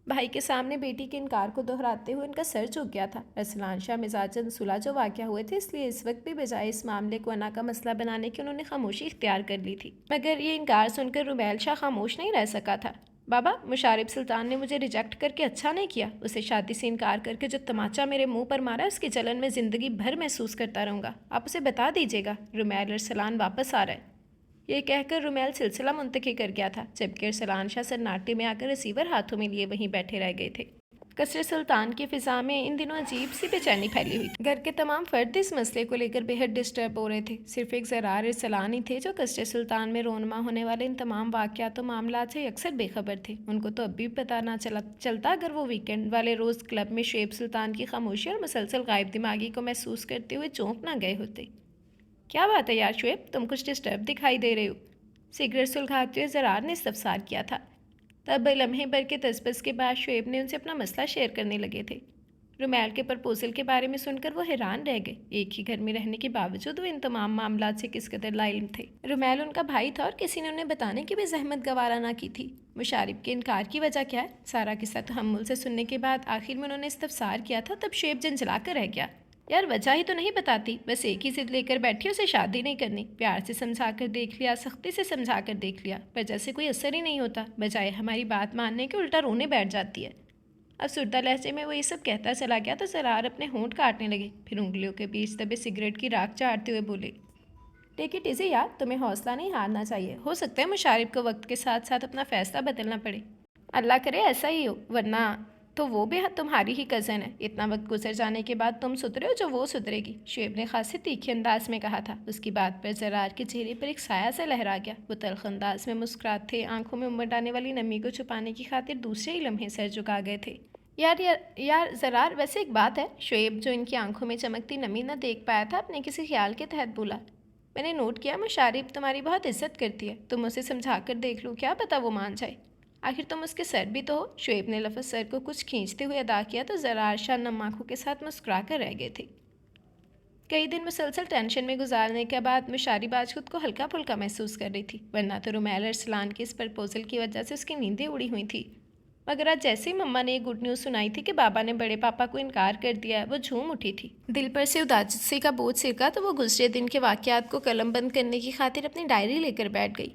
بھائی کے سامنے بیٹی کے انکار کو دہراتے ہوئے ان کا سر جھک گیا تھا۔ ارسلان شاہ مزاجاً صلح جو واقع ہوئے تھے، اس لیے اس وقت بھی بجائے اس معاملے کو انا کا مسئلہ بنانے کے انہوں نے خاموشی اختیار کر لی تھی۔ مگر یہ انکار سن کر رومیل شاہ خاموش نہیں رہ سکا تھا۔ بابا مشارب سلطان نے مجھے ریجیکٹ کر کے اچھا نہیں کیا، اسے شادی سے انکار کر کے جو تماچا میرے منہ پر مارا اس کی جلن میں زندگی بھر محسوس کرتا رہوں گا۔ آپ اسے بتا دیجیے گا رومیل ارسلان واپس آ رہا ہے۔ یہ کہہ کر رومیل سلسلہ منتقل کر گیا تھا، جبکہ ارسلان شاہ سناٹے میں آ کر ریسیور ہاتھوں میں لیے وہیں بیٹھے رہ گئے تھے۔ قصر سلطان کی فضا میں ان دنوں عجیب سی بے چینی پھیلی ہوئی تھی۔ گھر کے تمام فرد اس مسئلے کو لے کر بے حد ڈسٹرب ہو رہے تھے۔ صرف ایک زرار ارسلان ہی تھے جو قصر سلطان میں رونما ہونے والے ان تمام واقعات و معاملات سے اکثر بے خبر تھے۔ ان کو تو اب بھی پتہ نہ چلتا اگر وہ ویکینڈ والے روز کلب میں شعیب سلطان کی خاموشی اور مسلسل غائب دماغی کو محسوس کرتے ہوئے چونک نہ گئے ہوتے۔ کیا بات ہے یار شعیب، تم کچھ ڈسٹرب دکھائی دے رہے ہو؟ سگریٹ سلگاتے ہوئے زرار نے استفسار کیا تھا۔ تب لمحے بھر کے تذبذب کے بعد شعیب نے ان سے اپنا مسئلہ شیئر کرنے لگے تھے۔ رومیل کے پرپوزل کے بارے میں سن کر وہ حیران رہ گئے۔ ایک ہی گھر میں رہنے کے باوجود وہ ان تمام معاملات سے کس قدر لاعلم تھے۔ رومیل ان کا بھائی تھا اور کسی نے انہیں بتانے کی بھی زحمت گوارا نہ کی تھی۔ مشارب کے انکار کی وجہ کیا ہے؟ سارا قصہ تحمل سے سننے کے بعد آخر میں انہوں نے استفسار کیا تھا، تب شعیب جھنجھلا کر رہ گیا۔ یار وجہ ہی تو نہیں بتاتی، بس ایک ہی ضد لے کر بیٹھی، اسے شادی نہیں کرنی۔ پیار سے سمجھا کر دیکھ لیا، سختی سے سمجھا کر دیکھ لیا، پر جیسے کوئی اثر ہی نہیں ہوتا، بجائے ہماری بات ماننے کے الٹا رونے بیٹھ جاتی ہے۔ افسردہ لہجے میں وہ یہ سب کہتا چلا گیا تو زرار اپنے ہونٹ کاٹنے لگے، پھر انگلیوں کے بیچ دبے سگریٹ کی راکھ چاڑتے ہوئے بولے، ٹیک اٹ ایزی یار، تمہیں حوصلہ نہیں ہارنا چاہیے۔ ہو سکتا ہے مشارب کو وقت کے ساتھ ساتھ اپنا فیصلہ بدلنا پڑے، اللہ کرے ایسا ہی ہو، ورنہ تو وہ بھی تمہاری ہی کزن ہے۔ اتنا وقت گزر جانے کے بعد تم سدھرے ہو جو وہ سدھرے گی، شعیب نے خاصے تیکھے انداز میں کہا تھا۔ اس کی بات پر زرار کے چہرے پر ایک سایہ سا لہرا گیا۔ وہ تلخ انداز میں مسکراتے، آنکھوں میں امڑ آنے والی نمی کو چھپانے کی خاطر دوسرے ہی لمحے سر جھکا گئے تھے۔ یار زرار، ویسے ایک بات ہے۔ شعیب جو ان کی آنکھوں میں چمکتی نمی نہ دیکھ پایا تھا، اپنے کسی خیال کے تحت بولا، میں نے نوٹ کیا مشارب تمہاری بہت عزت کرتی ہے، تم اسے سمجھا کر دیکھ لو، کیا پتہ وہ مان جائے۔ آخر تم اس کے سر بھی تو ہو۔ شعیب نے لفظ سر کو کچھ کھینچتے ہوئے ادا کیا تو زرار شاہ نم آنکھوں کے ساتھ مسکرا کر رہ گئے تھے۔ کئی دن مسلسل ٹینشن میں گزارنے کے بعد مشارب آج خود کو ہلکا پھلکا محسوس کر رہی تھی، ورنہ تو رومیل ارسلان کے اس پرپوزل کی وجہ سے اس کی نیندیں اڑی ہوئی تھی۔ مگر آج جیسے ہی مما نے یہ گڈ نیوز سنائی تھی کہ بابا نے بڑے پاپا کو انکار کر دیا ہے، وہ جھوم اٹھی تھی۔ دل پر سے اداسی کا بوجھ سرکا تو وہ گزرے دن کے واقعات کو قلم بند کرنے کی خاطر اپنی ڈائری لے کر بیٹھ گئی۔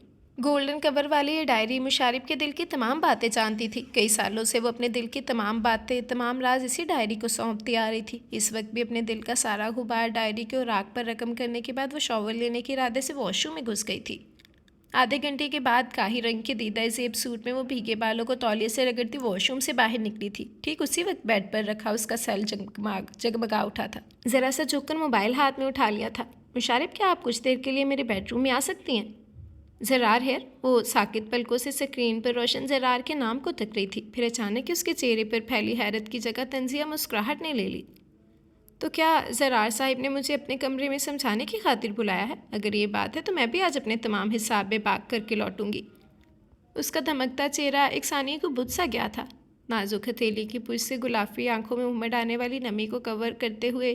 گولڈن کور والی یہ ڈائری مشارب کے دل کی تمام باتیں جانتی تھی۔ کئی سالوں سے وہ اپنے دل کی تمام باتیں، تمام راز اسی ڈائری کو سونپتی آ رہی تھی۔ اس وقت بھی اپنے دل کا سارا غبار ڈائری کے اوراق پر رقم کرنے کے بعد وہ شاور لینے کے ارادے سے واش روم میں گھس گئی تھی۔ آدھے گھنٹے کے بعد کاہی رنگ کے دیدہ زیب سوٹ میں وہ بھیگے بالوں کو تولیے سے رگڑتی واش روم سے باہر نکلی تھی۔ ٹھیک اسی وقت بیڈ پر رکھا اس کا سیل جگمگا اٹھا تھا۔ ذرا سا جھک کر موبائل ہاتھ میں اٹھا لیا تھا۔ مشارب کیا آپ کچھ دیر کے لیے میرے بیڈ روم میں آ سکتی ہیں؟ زرار ہیئر، وہ ساکت پلکوں سے سکرین پر روشن زرار کے نام کو تک رہی تھی، پھر اچانک اس کے چہرے پر پھیلی حیرت کی جگہ طنزیہ مسکراہٹ نے لے لی۔ تو کیا زرار صاحب نے مجھے اپنے کمرے میں سمجھانے کی خاطر بلایا ہے؟ اگر یہ بات ہے تو میں بھی آج اپنے تمام حساب بے باک کر کے لوٹوں گی۔ اس کا دھمکتا چہرہ ایک ثانیے کو بجھ سا گیا تھا۔ نازک ہتھیلی کی پشت سے گلافی آنکھوں میں امڑ آنے والی نمی کو کور کرتے ہوئے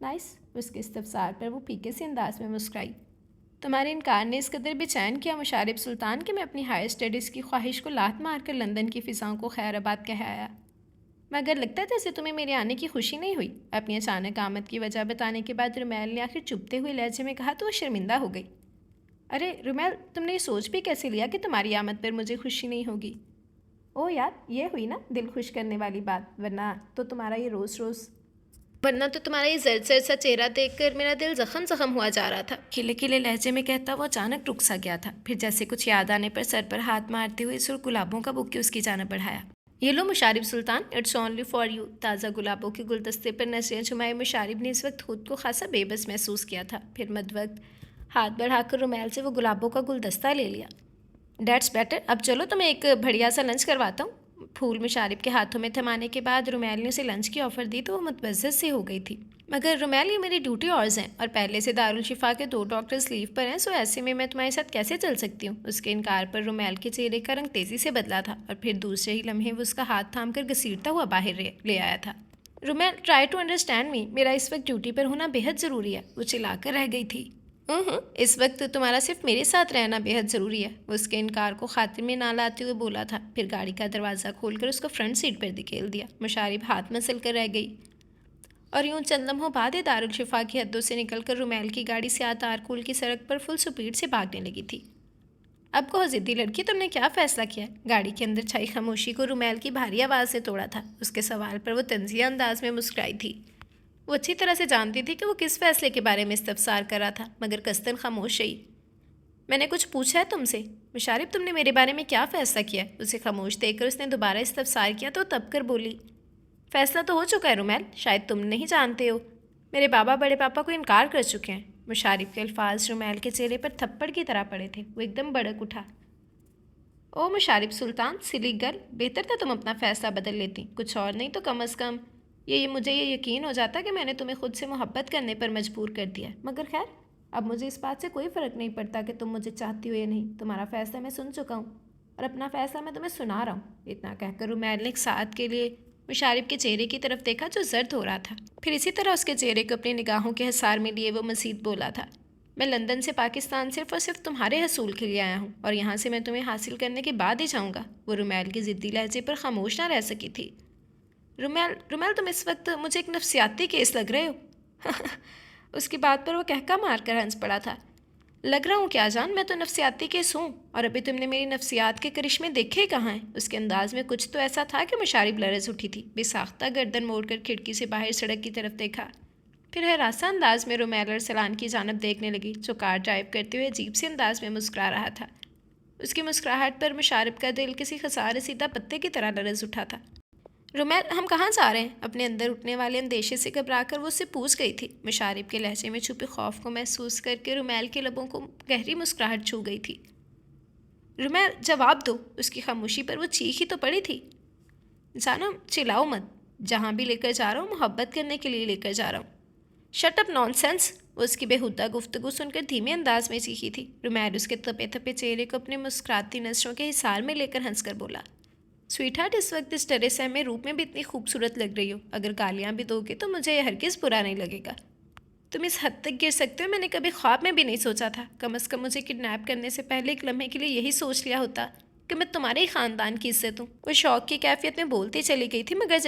نائس، اس کے استفسار پر وہ پھیکے سے انداز میں مسکرائی۔ تمہارے انکار نے اس قدر بے چین کیا مشارب سلطان کہ میں اپنی ہائر اسٹڈیز کی خواہش کو لات مار کر لندن کی فضاؤں کو خیر آباد کہہ آیا۔ مگر لگتا ہے جیسے تمہیں میرے آنے کی خوشی نہیں ہوئی۔ اپنی اچانک آمد کی وجہ بتانے کے بعد رومیل نے آخر چبھتے ہوئے لہجے میں کہا تو وہ شرمندہ ہو گئی۔ ارے رومیل، تم نے یہ سوچ بھی کیسے لیا کہ تمہاری آمد پر مجھے خوشی نہیں ہوگی؟ او یار، یہ ہوئی نا دل خوش کرنے والی بات، ورنہ تو تمہارا یہ زرد زرد سا چہرہ دیکھ کر میرا دل زخم زخم ہوا جا رہا تھا۔ کھلے کھلے لہجے میں کہتا وہ اچانک رک سا گیا تھا، پھر جیسے کچھ یاد آنے پر سر پر ہاتھ مارتے ہوئے سر گلابوں کا بوکے اس کی جانب بڑھایا۔ یہ لو مشارب سلطان، اٹس اونلی فار یو۔ تازہ گلابوں کے گلدستے پر نظریں جمائے مشارب نے اس وقت خود کو خاصا بے بس محسوس کیا تھا، پھر مدوقت ہاتھ بڑھا کر رومیل سے وہ گلابوں کا گلدستہ لے لیا۔ ڈیٹس بیٹر، اب چلو تمہیں ایک بڑھیا سا لنچ کرواتا ہوں۔ پھول مشارب کے ہاتھوں میں تھمانے کے بعد رومیل نے اسے لنچ کی آفر دی تو وہ متوجہ سی ہو گئی تھی۔ مگر رومیل، یہ میری ڈیوٹی آورز ہیں اور پہلے سے دارالشفا کے 2 ڈاکٹرز لیو پر ہیں، سو ایسے میں تمہارے ساتھ کیسے چل سکتی ہوں؟ اس کے انکار پر رومیل کے چہرے کا رنگ تیزی سے بدلا تھا اور پھر دوسرے ہی لمحے وہ اس کا ہاتھ تھام کر گھسیٹتا ہوا باہر لے آیا تھا۔ Romil, try to understand me, میرا اس وقت ڈیوٹی پر ہونا بےحد ضروری ہے، وہ چلا کر رہ گئی تھی۔ اس وقت تمہارا صرف میرے ساتھ رہنا بےحد ضروری ہے، وہ اس کے انکار کو خاطر میں نہ لاتے ہوئے بولا تھا، پھر گاڑی کا دروازہ کھول کر اس کو فرنٹ سیٹ پر دھکیل دیا۔ مشارب ہاتھ مسل کر رہ گئی اور یوں چند لمحوں بعد دارالشفا کی حدوں سے نکل کر رومیل کی گاڑی سے تارکول کی سڑک پر فل سپیڈ سے بھاگنے لگی تھی۔ اب کہو ضدی لڑکی، تم نے کیا فیصلہ کیا؟ گاڑی کے اندر چھائی خاموشی کو رومیل کی بھاری آواز سے توڑا تھا۔ اس کے سوال پر وہ طنزیہ انداز میں مسکرائی تھی۔ وہ اچھی طرح سے جانتی تھی کہ وہ کس فیصلے کے بارے میں استفسار کر رہا تھا، مگر قصداً خاموش رہی۔ میں نے کچھ پوچھا ہے تم سے؟ مشارب، تم نے میرے بارے میں کیا فیصلہ کیا؟ اسے خاموش دیکھ کر اس نے دوبارہ استفسار کیا تو تب کر بولی، فیصلہ تو ہو چکا ہے رومیل، شاید تم نہیں جانتے ہو، میرے بابا بڑے پاپا کو انکار کر چکے ہیں۔ مشارب کے الفاظ رومیل کے چہرے پر تھپڑ کی طرح پڑے تھے، وہ ایک دم بڑک اٹھا۔ او مشارب سلطان، سلی گرل، بہتر تھا تم اپنا فیصلہ بدل لیتی، کچھ اور نہیں تو کم از کم مجھے یہ یقین ہو جاتا کہ میں نے تمہیں خود سے محبت کرنے پر مجبور کر دیا۔ مگر خیر، اب مجھے اس بات سے کوئی فرق نہیں پڑتا کہ تم مجھے چاہتی ہو یا نہیں، تمہارا فیصلہ میں سن چکا ہوں اور اپنا فیصلہ میں تمہیں سنا رہا ہوں۔ اتنا کہہ کر رومیل نے ایک ساتھ کے لیے مشارب کے چہرے کی طرف دیکھا جو زرد ہو رہا تھا، پھر اسی طرح اس کے چہرے کو اپنی نگاہوں کے حصار میں لیے وہ مزید بولا تھا، میں لندن سے پاکستان صرف اور صرف تمہارے حصول کے لیے آیا ہوں اور یہاں سے میں تمہیں حاصل کرنے کے بعد ہی جاؤں گا۔ وہ رومیل کی ضدی لہجے پر خاموش نہ رہ سکی تھی۔ رومیل، تم اس وقت مجھے ایک نفسیاتی کیس لگ رہے ہو۔ اس کی بات پر وہ کہکا مار کر ہنس پڑا تھا۔ لگ رہا ہوں کیا جان، میں تو نفسیاتی کیس ہوں، اور ابھی تم نے میری نفسیات کے کرشمے دیکھے کہاں ہیں؟ اس کے انداز میں کچھ تو ایسا تھا کہ مشارب لرز اٹھی تھی، بے ساختہ گردن موڑ کر کھڑکی سے باہر سڑک کی طرف دیکھا، پھر ہراساں انداز میں رومیل ارسلان کی جانب دیکھنے لگی جو کار ڈرائیو کرتے ہوئے عجیب سے انداز میں مسکرا رہا تھا۔ اس کی مسکراہٹ پر مشارب کا دل کسی خسارے رسیدہ پتے کی طرح لرز اٹھا تھا۔ رومیل، ہم کہاں جا رہے ہیں؟ اپنے اندر اٹھنے والے اندیشے سے گھبرا کر وہ اس سے پوچھ گئی تھی۔ مشارب کے لہجے میں چھپے خوف کو محسوس کر کے رومیل کے لبوں کو گہری مسکراہٹ چھو گئی تھی۔ رومیل، جواب دو، اس کی خاموشی پر وہ چیخ ہی تو پڑی تھی۔ جانم، چلاؤ مت، جہاں بھی لے کر جا رہا ہوں محبت کرنے کے لیے لے کر جا رہا ہوں۔ شٹ اپ نان سینس، وہ اس کی بےہودہ گفتگو سن کر دھیمے انداز میں چیخی تھی۔ رومیل اس کے تپے تپے چہرے کو اپنے مسکراتی نظروں کے حصار میں لے کر ہنس کر بولا، سویٹ ہارٹ، اس وقت اس ڈرے سہمے روپ میں بھی اتنی خوبصورت لگ رہی ہو، اگر گالیاں بھی دو گے تو مجھے یہ ہرگز برا نہیں لگے گا۔ تم اس حد تک گر سکتے ہو، میں نے کبھی خواب میں بھی نہیں سوچا تھا۔ کم از کم مجھے کڈنیپ کرنے سے پہلے ایک لمحے کے لیے یہی سوچ لیا ہوتا کہ میں تمہارے ہی خاندان کی عزت ہوں۔ وہ شوق کی کیفیت میں بولتی چلی گئی تھی، مگر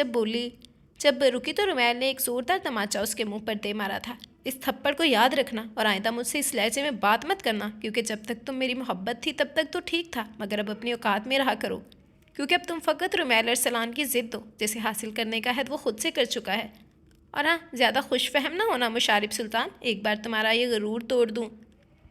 جب رکی تو رومیل نے ایک زوردار تماچا اس کے منہ پر دے مارا تھا۔ اس تھپڑ کو یاد رکھنا اور آئندہ مجھ سے اس لہجے میں بات مت کرنا، کیونکہ جب تک تم میری محبت تھی تب تک تو ٹھیک تھا، مگر اب اپنی اوقات میں رہا کرو، کیونکہ اب تم فقط رومیل ارسلان کی ضد ہو جسے حاصل کرنے کا عہد وہ خود سے کر چکا ہے۔ اور ہاں، زیادہ خوش فہم نہ ہونا مشارب سلطان، ایک بار تمہارا یہ غرور توڑ دوں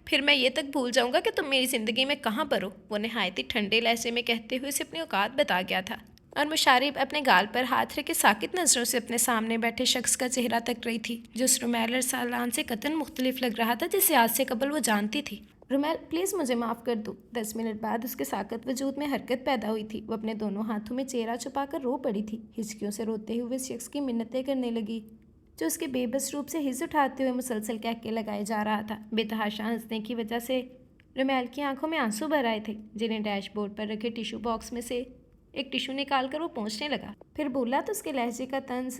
پھر میں یہ تک بھول جاؤں گا کہ تم میری زندگی میں کہاں پر ہو۔ وہ نہایت ہی ٹھنڈے لہجے میں کہتے ہوئے اسے اپنی اوقات بتا گیا تھا، اور مشارب اپنے گال پر ہاتھ رکھ کے ساکت نظروں سے اپنے سامنے بیٹھے شخص کا چہرہ تک رہی تھی جو اس رومیل ارسلان سے قطعاً مختلف لگ رہا تھا جسے آج سے قبل وہ جانتی تھی۔ رومیل، پلیز مجھے معاف کر دو۔ 10 منٹ بعد اس کے ساکت وجود میں حرکت پیدا ہوئی تھی، وہ اپنے دونوں ہاتھوں میں چہرہ چھپا کر رو پڑی تھی، ہچکیوں سے روتے ہوئے اس شخص کی منتیں کرنے لگی جو اس کے بے بس روپ سے ہز اٹھاتے ہوئے مسلسل کہکے لگائے جا رہا تھا۔ بے تحاشا ہنسنے کی وجہ سے رومیل کی آنکھوں میں آنسو بھر آئے تھے، جنہیں ڈیش بورڈ پر رکھے ٹیشو باکس میں سے ایک ٹیشو نکال کر وہ پہنچنے لگا، پھر بولا تو اس کے لہجے کا طنز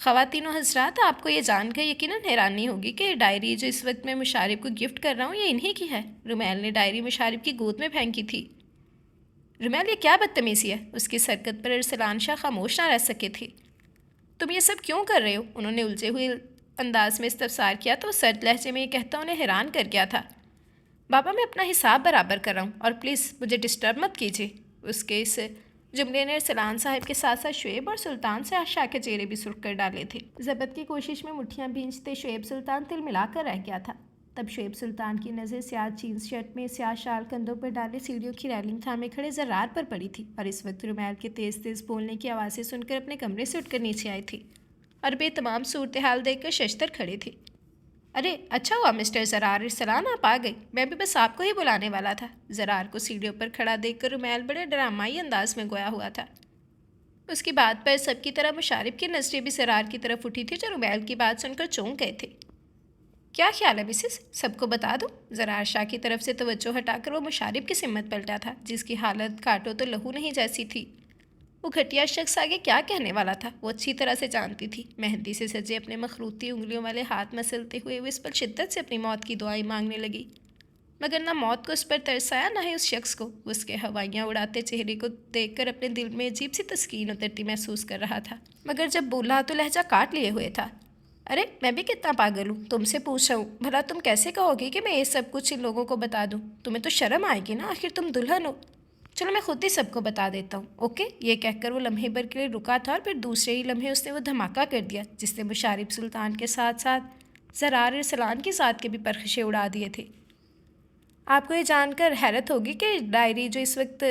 خواتین و حضرات، آپ کو یہ جان کر یقیناً حیرانی ہوگی کہ یہ ڈائری جو اس وقت میں مشارب کو گفٹ کر رہا ہوں یہ انہی کی ہے۔ رومیل نے ڈائری مشارب کی گود میں پھینکی تھی۔ رومیل، یہ کیا بدتمیزی ہے؟ اس کی حرکت پر ارسلان شاہ خاموش نہ رہ سکے تھے۔ تم یہ سب کیوں کر رہے ہو؟ انہوں نے الجھے ہوئے انداز میں استفسار کیا تو سرد لہجے میں یہ کہتا انہیں حیران کر گیا تھا۔ بابا، میں اپنا حساب برابر کر رہا ہوں اور پلیز مجھے ڈسٹرب مت کیجیے۔ اس کے اس جملے نے ارسلان صاحب کے ساتھ ساتھ شعیب اور سلطان سے شاہ کے چہرے بھی سرخ کر ڈالے تھے۔ ضبط کی کوشش میں مٹھیاں بھینجتے شعیب سلطان تل ملا کر رہ گیا تھا۔ تب شعیب سلطان کی نظر سیاہ جینس شرٹ میں سیاہ شال کندھوں پر ڈالے سیڑھیوں کی ریلنگ تھامے کھڑے زرار پر پڑی تھی، اور اس وقت رومیل کے تیز تیز بولنے کی آوازیں سن کر اپنے کمرے سے اٹھ کر نیچے آئی تھی اور بے تمام صورتحال دیکھ کر ششتر کھڑے تھے۔ ارے اچھا ہوا مسٹر زرار، ارسلان آپ آ گئی، میں بھی بس آپ کو ہی بلانے والا تھا۔ زرار کو سیڑھیوں پر کھڑا دیکھ کر رومیل بڑے ڈرامائی انداز میں گویا ہوا تھا۔ اس کی بات پر سب کی طرح مشارب کی نظریں بھی زرار کی طرف اٹھی تھی جو رومیل کی بات سن کر چونک گئے تھے۔ کیا خیال ہے مسز، سب کو بتا دوں؟ زرار شاہ کی طرف سے توجہ ہٹا کر وہ مشارب کی سمت پلٹا تھا جس کی حالت کاٹو تو لہو نہیں جیسی تھی۔ وہ گھٹیا شخص آگے کیا کہنے والا تھا وہ اچھی طرح سے جانتی تھی۔ مہندی سے سجے اپنے مخروطی انگلیوں والے ہاتھ مسلتے ہوئے وہ اس پر شدت سے اپنی موت کی دعائیں مانگنے لگی، مگر نہ موت کو اس پر ترس آیا نہ ہی اس شخص کو۔ وہ اس کے ہوائیاں اڑاتے چہرے کو دیکھ کر اپنے دل میں عجیب سی تسکین اترتی محسوس کر رہا تھا، مگر جب بولا تو لہجہ کاٹ لیے ہوئے تھا۔ ارے میں بھی کتنا پاگل ہوں، تم سے پوچھ رہا ہوں، بھلا تم کیسے کہو گی کہ میں یہ سب کچھ ان لوگوں کو بتا دوں؟ تمہیں تو شرم آئے گی نا، آخر تم دلہن ہو۔ چلو میں خود ہی سب کو بتا دیتا ہوں، اوکے؟ یہ کہہ کر وہ لمحے بھر کے لیے رکا تھا اور پھر دوسرے ہی لمحے اس نے وہ دھماکہ کر دیا جس نے مشارب سلطان کے ساتھ ساتھ زرار ارسلان کی ذات کے بھی پرخشے اڑا دیے تھے۔ آپ کو یہ جان کر حیرت ہوگی کہ ڈائری جو اس وقت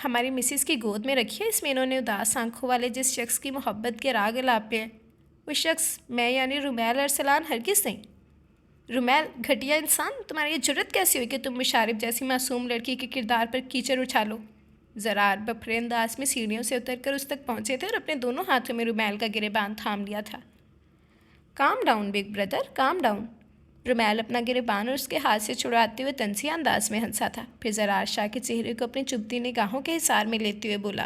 ہماری مسز کی گود میں رکھی ہے، اس میں انہوں نے اداس آنکھوں والے جس شخص کی محبت کے راگ الاپے ہیں وہ شخص میں یعنی رومیل ارسلان ہرگز نہیں۔ رومیل، گھٹیا انسان، تمہاری یہ جرت کیسی ہوئی کہ تم مشارب جیسی معصوم لڑکی کے کردار پر کیچڑ اچھالو؟ زرار بپھرے انداز میں سیڑھیوں سے اتر کر اس تک پہنچے تھے اور اپنے دونوں ہاتھوں میں رومیل کا گریبان تھام لیا تھا۔ Calm down big brother, calm down. Romail اپنا گریبان اور اس کے ہاتھ سے چھڑاتے ہوئے تنزیہ انداز میں ہنسا تھا، پھر زرار شاہ کے چہرے کو اپنی چبھتی نگاہوں کے حصار میں لیتے ہوئے بولا،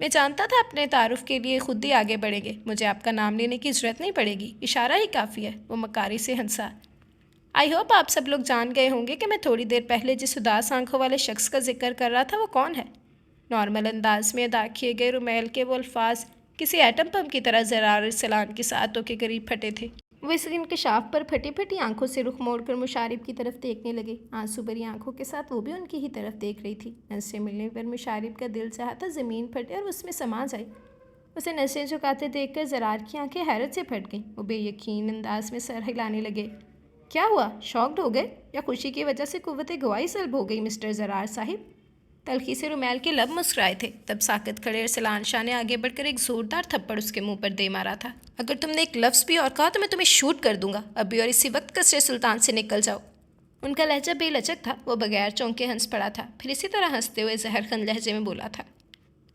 میں جانتا تھا اپنے تعارف کے لیے خود ہی آگے بڑھیں گے، مجھے آپ کا نام لینے کی ضرورت نہیں پڑے گی، اشارہ ہی کافی ہے۔ وہ مکاری سے ہنسا۔ آئی ہوپ آپ سب لوگ جان گئے ہوں گے کہ میں تھوڑی دیر پہلے جس اداس آنکھوں والے شخص کا ذکر کر رہا تھا وہ کون ہے۔ نارمل انداز میں ادا کیے گئے رومیل کے وہ الفاظ کسی ایٹم بم کی طرح زرار ارسلان کی ساتھوں کے قریب پھٹے تھے۔ وہ اس انکشاف پر پھٹی پھٹی آنکھوں سے رخ موڑ کر مشارب کی طرف دیکھنے لگے، آنسو بھری آنکھوں کے ساتھ وہ بھی ان کی ہی طرف دیکھ رہی تھی۔ نس سے ملنے پر مشارب کا دل چاہتا زمین پھٹے اور اس میں سما جائے۔ اسے نسیں جھکاتے دیکھ کر زرار کی آنکھیں حیرت سے پھٹ گئیں۔ وہ بے یقین انداز میں سر ہلانے لگے۔ کیا ہوا؟ شاکڈ ہو گئے یا خوشی کی وجہ سے قوت گواہی سلب ہو گئی مسٹر زرار صاحب؟ تلخی سے رومیل کے لب مسکرائے تھے، تب ساکت کھڑے ارسلان شاہ نے آگے بڑھ کر ایک زوردار تھپڑ اس کے منہ پر دے مارا تھا۔ اگر تم نے ایک لفظ بھی اور کہا تو میں تمہیں شوٹ کر دوں گا، ابھی اور اسی وقت قصر سلطان سے نکل جاؤ۔ ان کا لہجہ بے لچک تھا، وہ بغیر چونکے ہنس پڑا تھا، پھر اسی طرح ہنستے ہوئے زہرخند لہجے میں بولا تھا،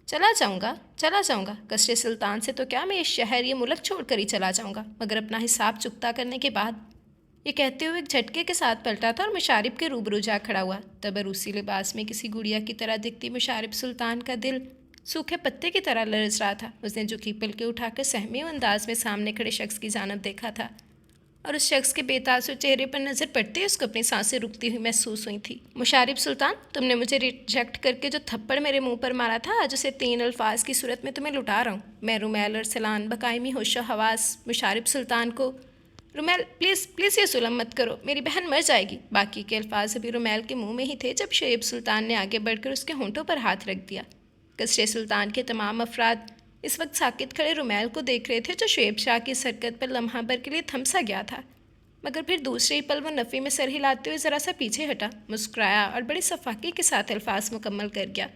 چلا جاؤں گا قصر سلطان سے تو کیا، میں یہ شہر یہ ملک چھوڑ کر ہی چلا جاؤں گا، مگر اپنا حساب چکتا کرنے کے بعد۔ یہ کہتے ہوئے ایک جھٹکے کے ساتھ پلٹا تھا اور مشارب کے روبرو جا کھڑا ہوا۔ تب روسی لباس میں کسی گڑیا کی طرح دکھتی مشارب سلطان کا دل سوکھے پتے کی طرح لرز رہا تھا۔ اس نے جھکی پلکیں اٹھا کر سہمے انداز میں سامنے کھڑے شخص کی جانب دیکھا تھا اور اس شخص کے بے تاثر چہرے پر نظر پڑتے ہی اس کو اپنی سانسیں رکتی ہوئی محسوس ہوئی تھیں۔ مشارب سلطان، تم نے مجھے ریجیکٹ کر کے جو تھپڑ میرے منہ پر مارا تھا، آج اسے 3 الفاظ کی صورت میں تمہیں لٹا رہا ہوں۔ میں رومیل ارسلان بقائمی ہوش و حواس مشارب سلطان کو رومیل، پلیز یہ ظلم مت کرو، میری بہن مر جائے گی۔ باقی کے الفاظ ابھی رومیل کے منہ میں ہی تھے جب شعیب سلطان نے آگے بڑھ کر اس کے ہونٹوں پر ہاتھ رکھ دیا۔ قصر سلطان کے تمام افراد اس وقت ساکت کھڑے رومیل کو دیکھ رہے تھے جو شعیب شاہ کی اس حرکت پر لمحہ بھر کے لیے تھم سا گیا تھا، مگر پھر دوسرے ہی پل وہ نفی میں سر ہلاتے ہوئے ذرا سا پیچھے ہٹا، مسکرایا اور بڑی صفاقی کے ساتھ الفاظ مکمل کر گیا،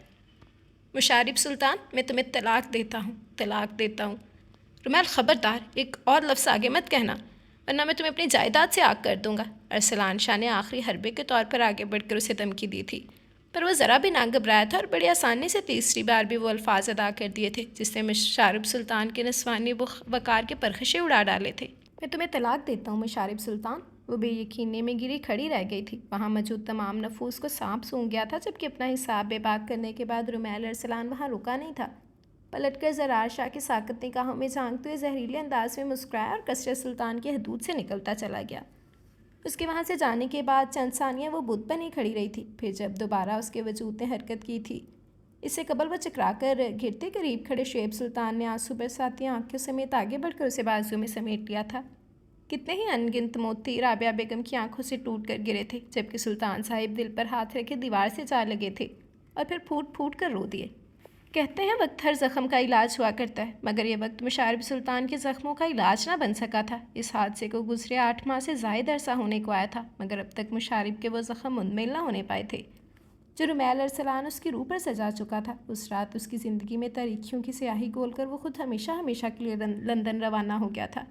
مشارب سلطان، میں تمہیں طلاق دیتا ہوں۔ رومیل، خبردار ایک اور لفظ آگے مت کہنا، ورنہ میں تمہیں اپنی جائیداد سے آگ کر دوں گا۔ ارسلان شاہ نے آخری حربے کے طور پر آگے بڑھ کر اسے دھمکی دی تھی، پر وہ ذرا بھی نہ گھبرایا تھا اور بڑی آسانی سے تیسری بار بھی وہ الفاظ ادا کر دیے تھے جس نے مشارب سلطان کے نسوانی وقار کے پرخشے اڑا ڈالے تھے۔ میں تمہیں طلاق دیتا ہوں مشارب سلطان۔ وہ بے یقینی میں گری کھڑی رہ گئی تھی، وہاں موجود تمام نفوس کو سانپ سونگھ گیا تھا، جبکہ اپنا حساب بے باک کرنے کے بعد رومیل ارسلان وہاں رکا نہیں تھا، پلٹ کر زرار شاہ کی ساکت نگاہوں میں جھانکتے ہوئے زہریلے انداز میں مسکرایا اور کثرت سلطان کی حدود سے نکلتا چلا گیا۔ اس کے وہاں سے جانے کے بعد چند ثانیہ وہ بت بنی کھڑی رہی تھی، پھر جب دوبارہ اس کے وجود نے حرکت کی تھی، اس سے قبل وہ چکرا کر گھرتے قریب کھڑے شعیب سلطان نے آنسو برساتی آنکھوں سمیت آگے بڑھ کر اسے بازو میں سمیٹ لیا تھا۔ کتنے ہی ان گنت موتی رابعہ بیگم کی آنکھوں سے ٹوٹ کر گرے تھے، جبکہ سلطان صاحب دل پر ہاتھ رکھے دیوار سے جا لگے تھے اور پھر پھوٹ پھوٹ کر رو دیے۔ کہتے ہیں وقت ہر زخم کا علاج ہوا کرتا ہے، مگر یہ وقت مشارب سلطان کے زخموں کا علاج نہ بن سکا تھا۔ اس حادثے کو گزرے 8 ماہ سے زائد عرصہ ہونے کو آیا تھا، مگر اب تک مشارب کے وہ زخم منمل نہ ہونے پائے تھے جو رمیل ارسلان اس کی روح پر سجا چکا تھا۔ اس رات اس کی زندگی میں تاریکیوں کی سیاہی گول کر وہ خود ہمیشہ ہمیشہ کے لیے لندن روانہ ہو گیا تھا۔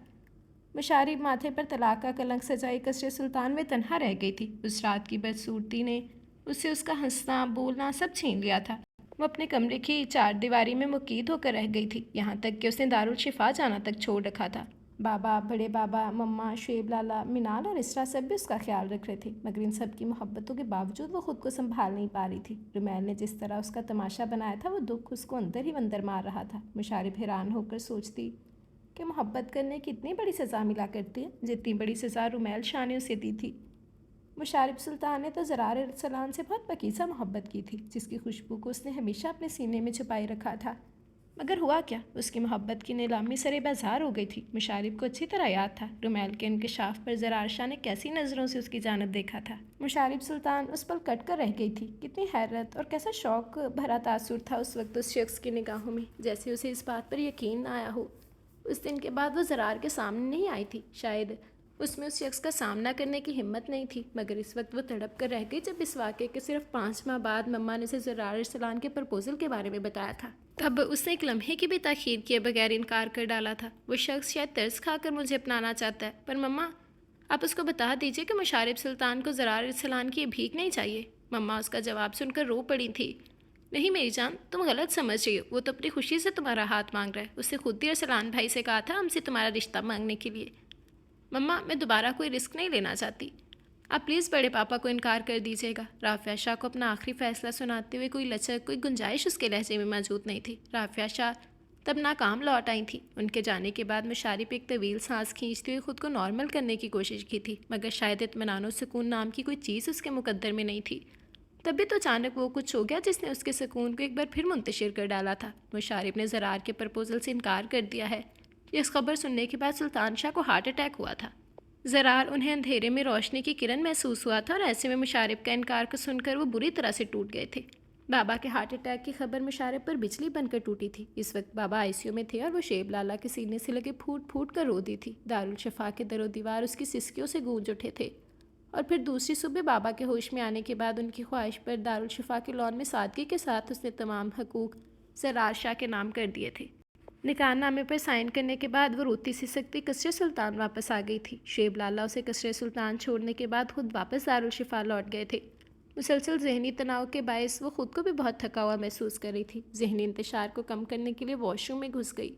مشارب ماتھے پر طلاق کا کلنک سجائی کثرت سلطان میں تنہا رہ گئی تھی۔ اس رات کی بدصورتی نے اس سے اس کا ہنسنا بولنا سب چھین لیا تھا۔ وہ اپنے کمرے کی 4 دیواری میں مقید ہو کر رہ گئی تھی، یہاں تک کہ اس نے دارالشفا جانا تک چھوڑ رکھا تھا۔ بابا، بڑے بابا، مما، شعیب لالا، منال اور اسرا سب بھی اس کا خیال رکھ رہے تھے، مگر ان سب کی محبتوں کے باوجود وہ خود کو سنبھال نہیں پا رہی تھی۔ رمیل نے جس طرح اس کا تماشا بنایا تھا، وہ دکھ اس کو اندر ہی اندر مار رہا تھا۔ مشارب حیران ہو کر سوچتی کہ محبت کرنے کی اتنی بڑی سزا ملا کرتی ہے جتنی بڑی سزا رمیل شاہ نے اسے دی تھی۔ مشارب سلطان نے تو زرار ارسلان سے بہت پکیزہ محبت کی تھی، جس کی خوشبو کو اس نے ہمیشہ اپنے سینے میں چھپائے رکھا تھا، مگر ہوا کیا؟ اس کی محبت کی نیلامی سرے بازار ہو گئی تھی۔ مشارب کو اچھی طرح یاد تھا رمیل کے انکشاف پر زرار شاہ نے کیسی نظروں سے اس کی جانب دیکھا تھا۔ مشارب سلطان اس پل کٹ کر رہ گئی تھی۔ کتنی حیرت اور کیسا شوق بھرا تاثر تھا اس وقت اس شخص کی نگاہوں میں، جیسے اسے اس بات پر یقین نہ آیا ہو۔ اس دن کے بعد وہ زرار کے سامنے نہیں آئی تھی، شاید اس میں اس شخص کا سامنا کرنے کی ہمت نہیں تھی، مگر اس وقت وہ تڑپ کر رہ گئی جب اس واقعے کے صرف 5 ماہ بعد مما نے اسے زرار ارسلان کے پرپوزل کے بارے میں بتایا تھا۔ تب اس نے ایک لمحے کی بھی تاخیر کیے بغیر انکار کر ڈالا تھا۔ وہ شخص شاید ترس کھا کر مجھے اپنانا چاہتا ہے، پر مما آپ اس کو بتا دیجئے کہ مشارب سلطان کو زرار ارسلان کی یہ بھیک نہیں چاہیے۔ مما اس کا جواب سن کر رو پڑی تھی۔ نہیں میری جان، تم غلط سمجھ رہی ہو، وہ تو اپنی خوشی سے تمہارا ہاتھ مانگ رہا ہے۔ اس نے خود ہی ارسلان بھائی سے کہا تھا ہم سے تمہارا رشتہ مانگنے کے لیے۔ مما میں دوبارہ کوئی رسک نہیں لینا چاہتی، آپ پلیز بڑے پاپا کو انکار کر دیجیے گا۔ رافعہ شاہ کو اپنا آخری فیصلہ سناتے ہوئے کوئی لچک، کوئی گنجائش اس کے لہجے میں موجود نہیں تھی۔ رافعہ شاہ تب ناکام لوٹ آئی تھیں۔ ان کے جانے کے بعد مشارب ایک طویل سانس کھینچتے ہوئے خود کو نارمل کرنے کی کوشش کی تھی، مگر شاید اطمینان و سکون نام کی کوئی چیز اس کے مقدر میں نہیں تھی۔ تب بھی تو اچانک وہ کچھ ہو گیا جس نے اس کے سکون کو ایک بار پھر منتشر کر ڈالا تھا۔ مشارب نے زرار کے پرپوزل سے انکار کر دیا ہے۔ اس خبر سننے کے بعد سلطان شاہ کو ہارٹ اٹیک ہوا تھا۔ زرار انہیں اندھیرے میں روشنی کی کرن محسوس ہوا تھا، اور ایسے میں مشارب کا انکار کو سن کر وہ بری طرح سے ٹوٹ گئے تھے۔ بابا کے ہارٹ اٹیک کی خبر مشارب پر بجلی بن کر ٹوٹی تھی۔ اس وقت بابا ICU میں تھے اور وہ شعیب لالا کے سینے سے لگے پھوٹ پھوٹ کر رو دی تھی۔ دارالشفا کے در و دیوار اس کی سسکیوں سے گونج اٹھے تھے، اور پھر دوسری صبح بابا کے ہوش میں آنے کے بعد ان کی خواہش پر دارالشفا کے لان میں سادگی کے ساتھ اس نے تمام حقوق زرار شاہ کے نام کر دیے تھے۔ نکاح نامے پر سائن کرنے کے بعد وہ روتی سسکتی کثرت سلطان واپس آ گئی تھی۔ شعیب لالا اسے کثرت سلطان چھوڑنے کے بعد خود واپس دارالشفا لوٹ گئے تھے۔ مسلسل ذہنی تناؤ کے باعث وہ خود کو بھی بہت تھکا ہوا محسوس کر رہی تھی۔ ذہنی انتشار کو کم کرنے کے لیے واش روم میں گھس گئی۔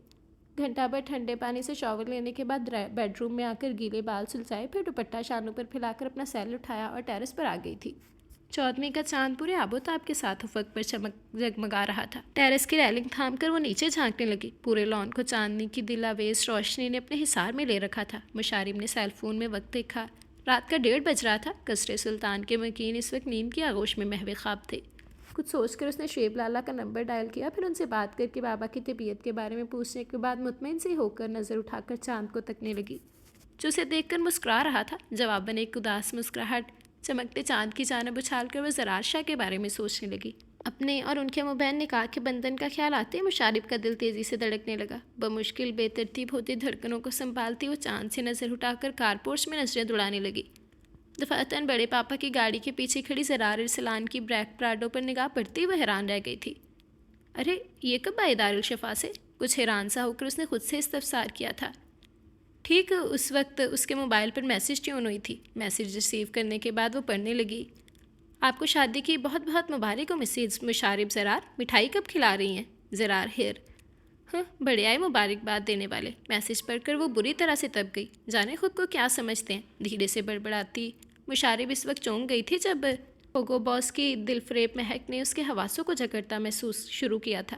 گھنٹہ بھر ٹھنڈے پانی سے شاور لینے کے بعد بیڈ روم میں آ کر گیلے بال سلجھائے، پھر دوپٹہ شانوں پر پھیلا کر اپنا سیل اٹھایا اور ٹیرس پر آ گئی تھی۔ 14ویں کا چاند پورے آب و تاب کے ساتھ افق پر جگمگا رہا تھا۔ ٹیرس کی ریلنگ تھام کر وہ نیچے جھانکنے لگی۔ پورے لان کو چاندنی کی دل آویز روشنی نے اپنے حصار میں لے رکھا تھا۔ مشارب نے سیل فون میں وقت دیکھا، رات کا 1:30 بج رہا تھا۔ کثرت سلطان کے مکین اس وقت نیند کی آغوش میں محو خواب تھے۔ کچھ سوچ کر اس نے شعیب لالا کا نمبر ڈائل کیا، پھر ان سے بات کر کے بابا کی طبیعت کے بارے میں پوچھنے کے بعد مطمئن سی ہو کر نظر اٹھا کر چاند کو تکنے لگی، جو اسے دیکھ کر مسکرا رہا تھا۔ جواباً ایک اداس مسکراہٹ چمکتے چاند کی جانب اچھال کر وہ زرار شاہ کے بارے میں سوچنے لگی۔ اپنے اور ان کے مبین نکاح کے بندھن کا خیال آتے ہی مشارب کا دل تیزی سے دھڑکنے لگا۔ بمشکل بے ترتیب ہوتی دھڑکنوں کو سنبھالتی وہ چاند سے نظر اٹھا کر کار پورچ میں نظریں دوڑانے لگی۔ دفعتاً بڑے پاپا کی گاڑی کے پیچھے کھڑی زرار ارسلان کی بریک پراڈو پر نگاہ پڑتی وہ حیران رہ گئی تھی۔ ارے یہ کب آئے دارالشفا سے؟ کچھ حیران سا ہو کر اس نے خود سے استفسار کیا تھا۔ ٹھیک اس وقت اس کے موبائل پر میسج ٹیون ہوئی تھی۔ میسج ریسیو کرنے کے بعد وہ پڑھنے لگی، آپ کو شادی کی بہت بہت مبارک ہو مسز مشارب زرار، مٹھائی کب کھلا رہی ہیں؟ زرار ہیر بڑے آئے مبارکباد دینے والے۔ میسج پڑھ کر وہ بری طرح سے تب گئی، جانے خود کو کیا سمجھتے ہیں۔ دھیرے سے بڑبڑاتی مشارب اس وقت چونک گئی تھی جب ہوگو باس کی دل فریب مہک نے اس کے حواسوں کو جکڑتا محسوس شروع کیا تھا۔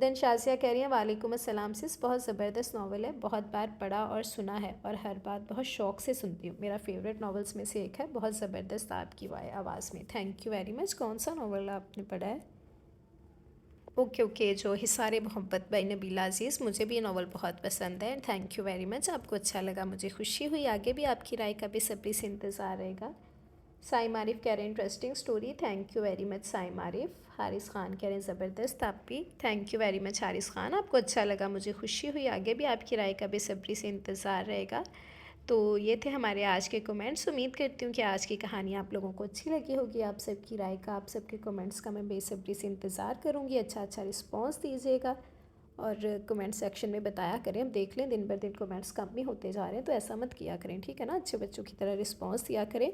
دین شازیہ کہہ رہی ہیں وعلیکم السلام سس، بہت زبردست ناول ہے، بہت بار پڑھا اور سنا ہے اور ہر بات بہت شوق سے سنتی ہوں، میرا فیوریٹ ناولس میں سے ایک ہے، بہت زبردست آپ کی آواز میں۔ تھینک یو ویری مچ۔ کون سا ناول آپ نے پڑھا ہے؟ اوکے، جو حصار محبت بائی نبیلہ عزیز، مجھے بھی یہ ناول بہت پسند ہے، تھینک یو ویری مچ، آپ کو اچھا لگا، مجھے خوشی ہوئی، آگے بھی آپ کی رائے کا بے صبری سے انتظار رہے گا۔ سائم عارف کہہ رہے ہیں interesting story, thank you very much Saim Arif. Haris Khan کہہ رہے ہیں زبردست، آپ بھی thank you very much Haris Khan, آپ کو اچھا لگا، مجھے خوشی ہوئی، آگے بھی آپ کی رائے کا بے صبری سے انتظار رہے گا۔ تو یہ تھے ہمارے آج کے کمنٹس، امید کرتی ہوں کہ آج کی کہانی آپ لوگوں کو اچھی لگی ہوگی، آپ سب کی رائے کا، آپ سب کے کمنٹس کا میں بے صبری سے انتظار کروں گی، اچھا رسپانس دیجیے گا اور کمنٹ سیکشن میں بتایا کریں، اب دیکھ لیں دن بر دن کمنٹس کم ہی ہوتے جا رہے ہیں، تو ایسا مت کیا کریں، ٹھیک ہے نا، اچھے بچوں کی طرح رسپانس دیا کریں،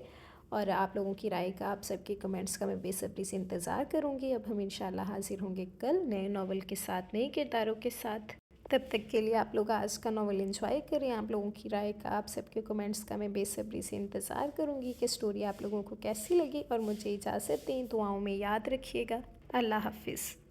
اور آپ لوگوں کی رائے کا، آپ سب کے کمنٹس کا میں بے صبری سے انتظار کروں گی۔ اب ہم انشاءاللہ حاضر ہوں گے کل نئے ناول کے ساتھ، نئے کرداروں کے ساتھ، تب تک کے لیے آپ لوگ آج کا ناول انجوائے کریں، آپ لوگوں کی رائے کا، آپ سب کے کمنٹس کا میں بے صبری سے انتظار کروں گی کہ سٹوری آپ لوگوں کو کیسی لگی، اور مجھے اجازت دیں، دعاؤں میں یاد رکھیے گا، اللہ حافظ۔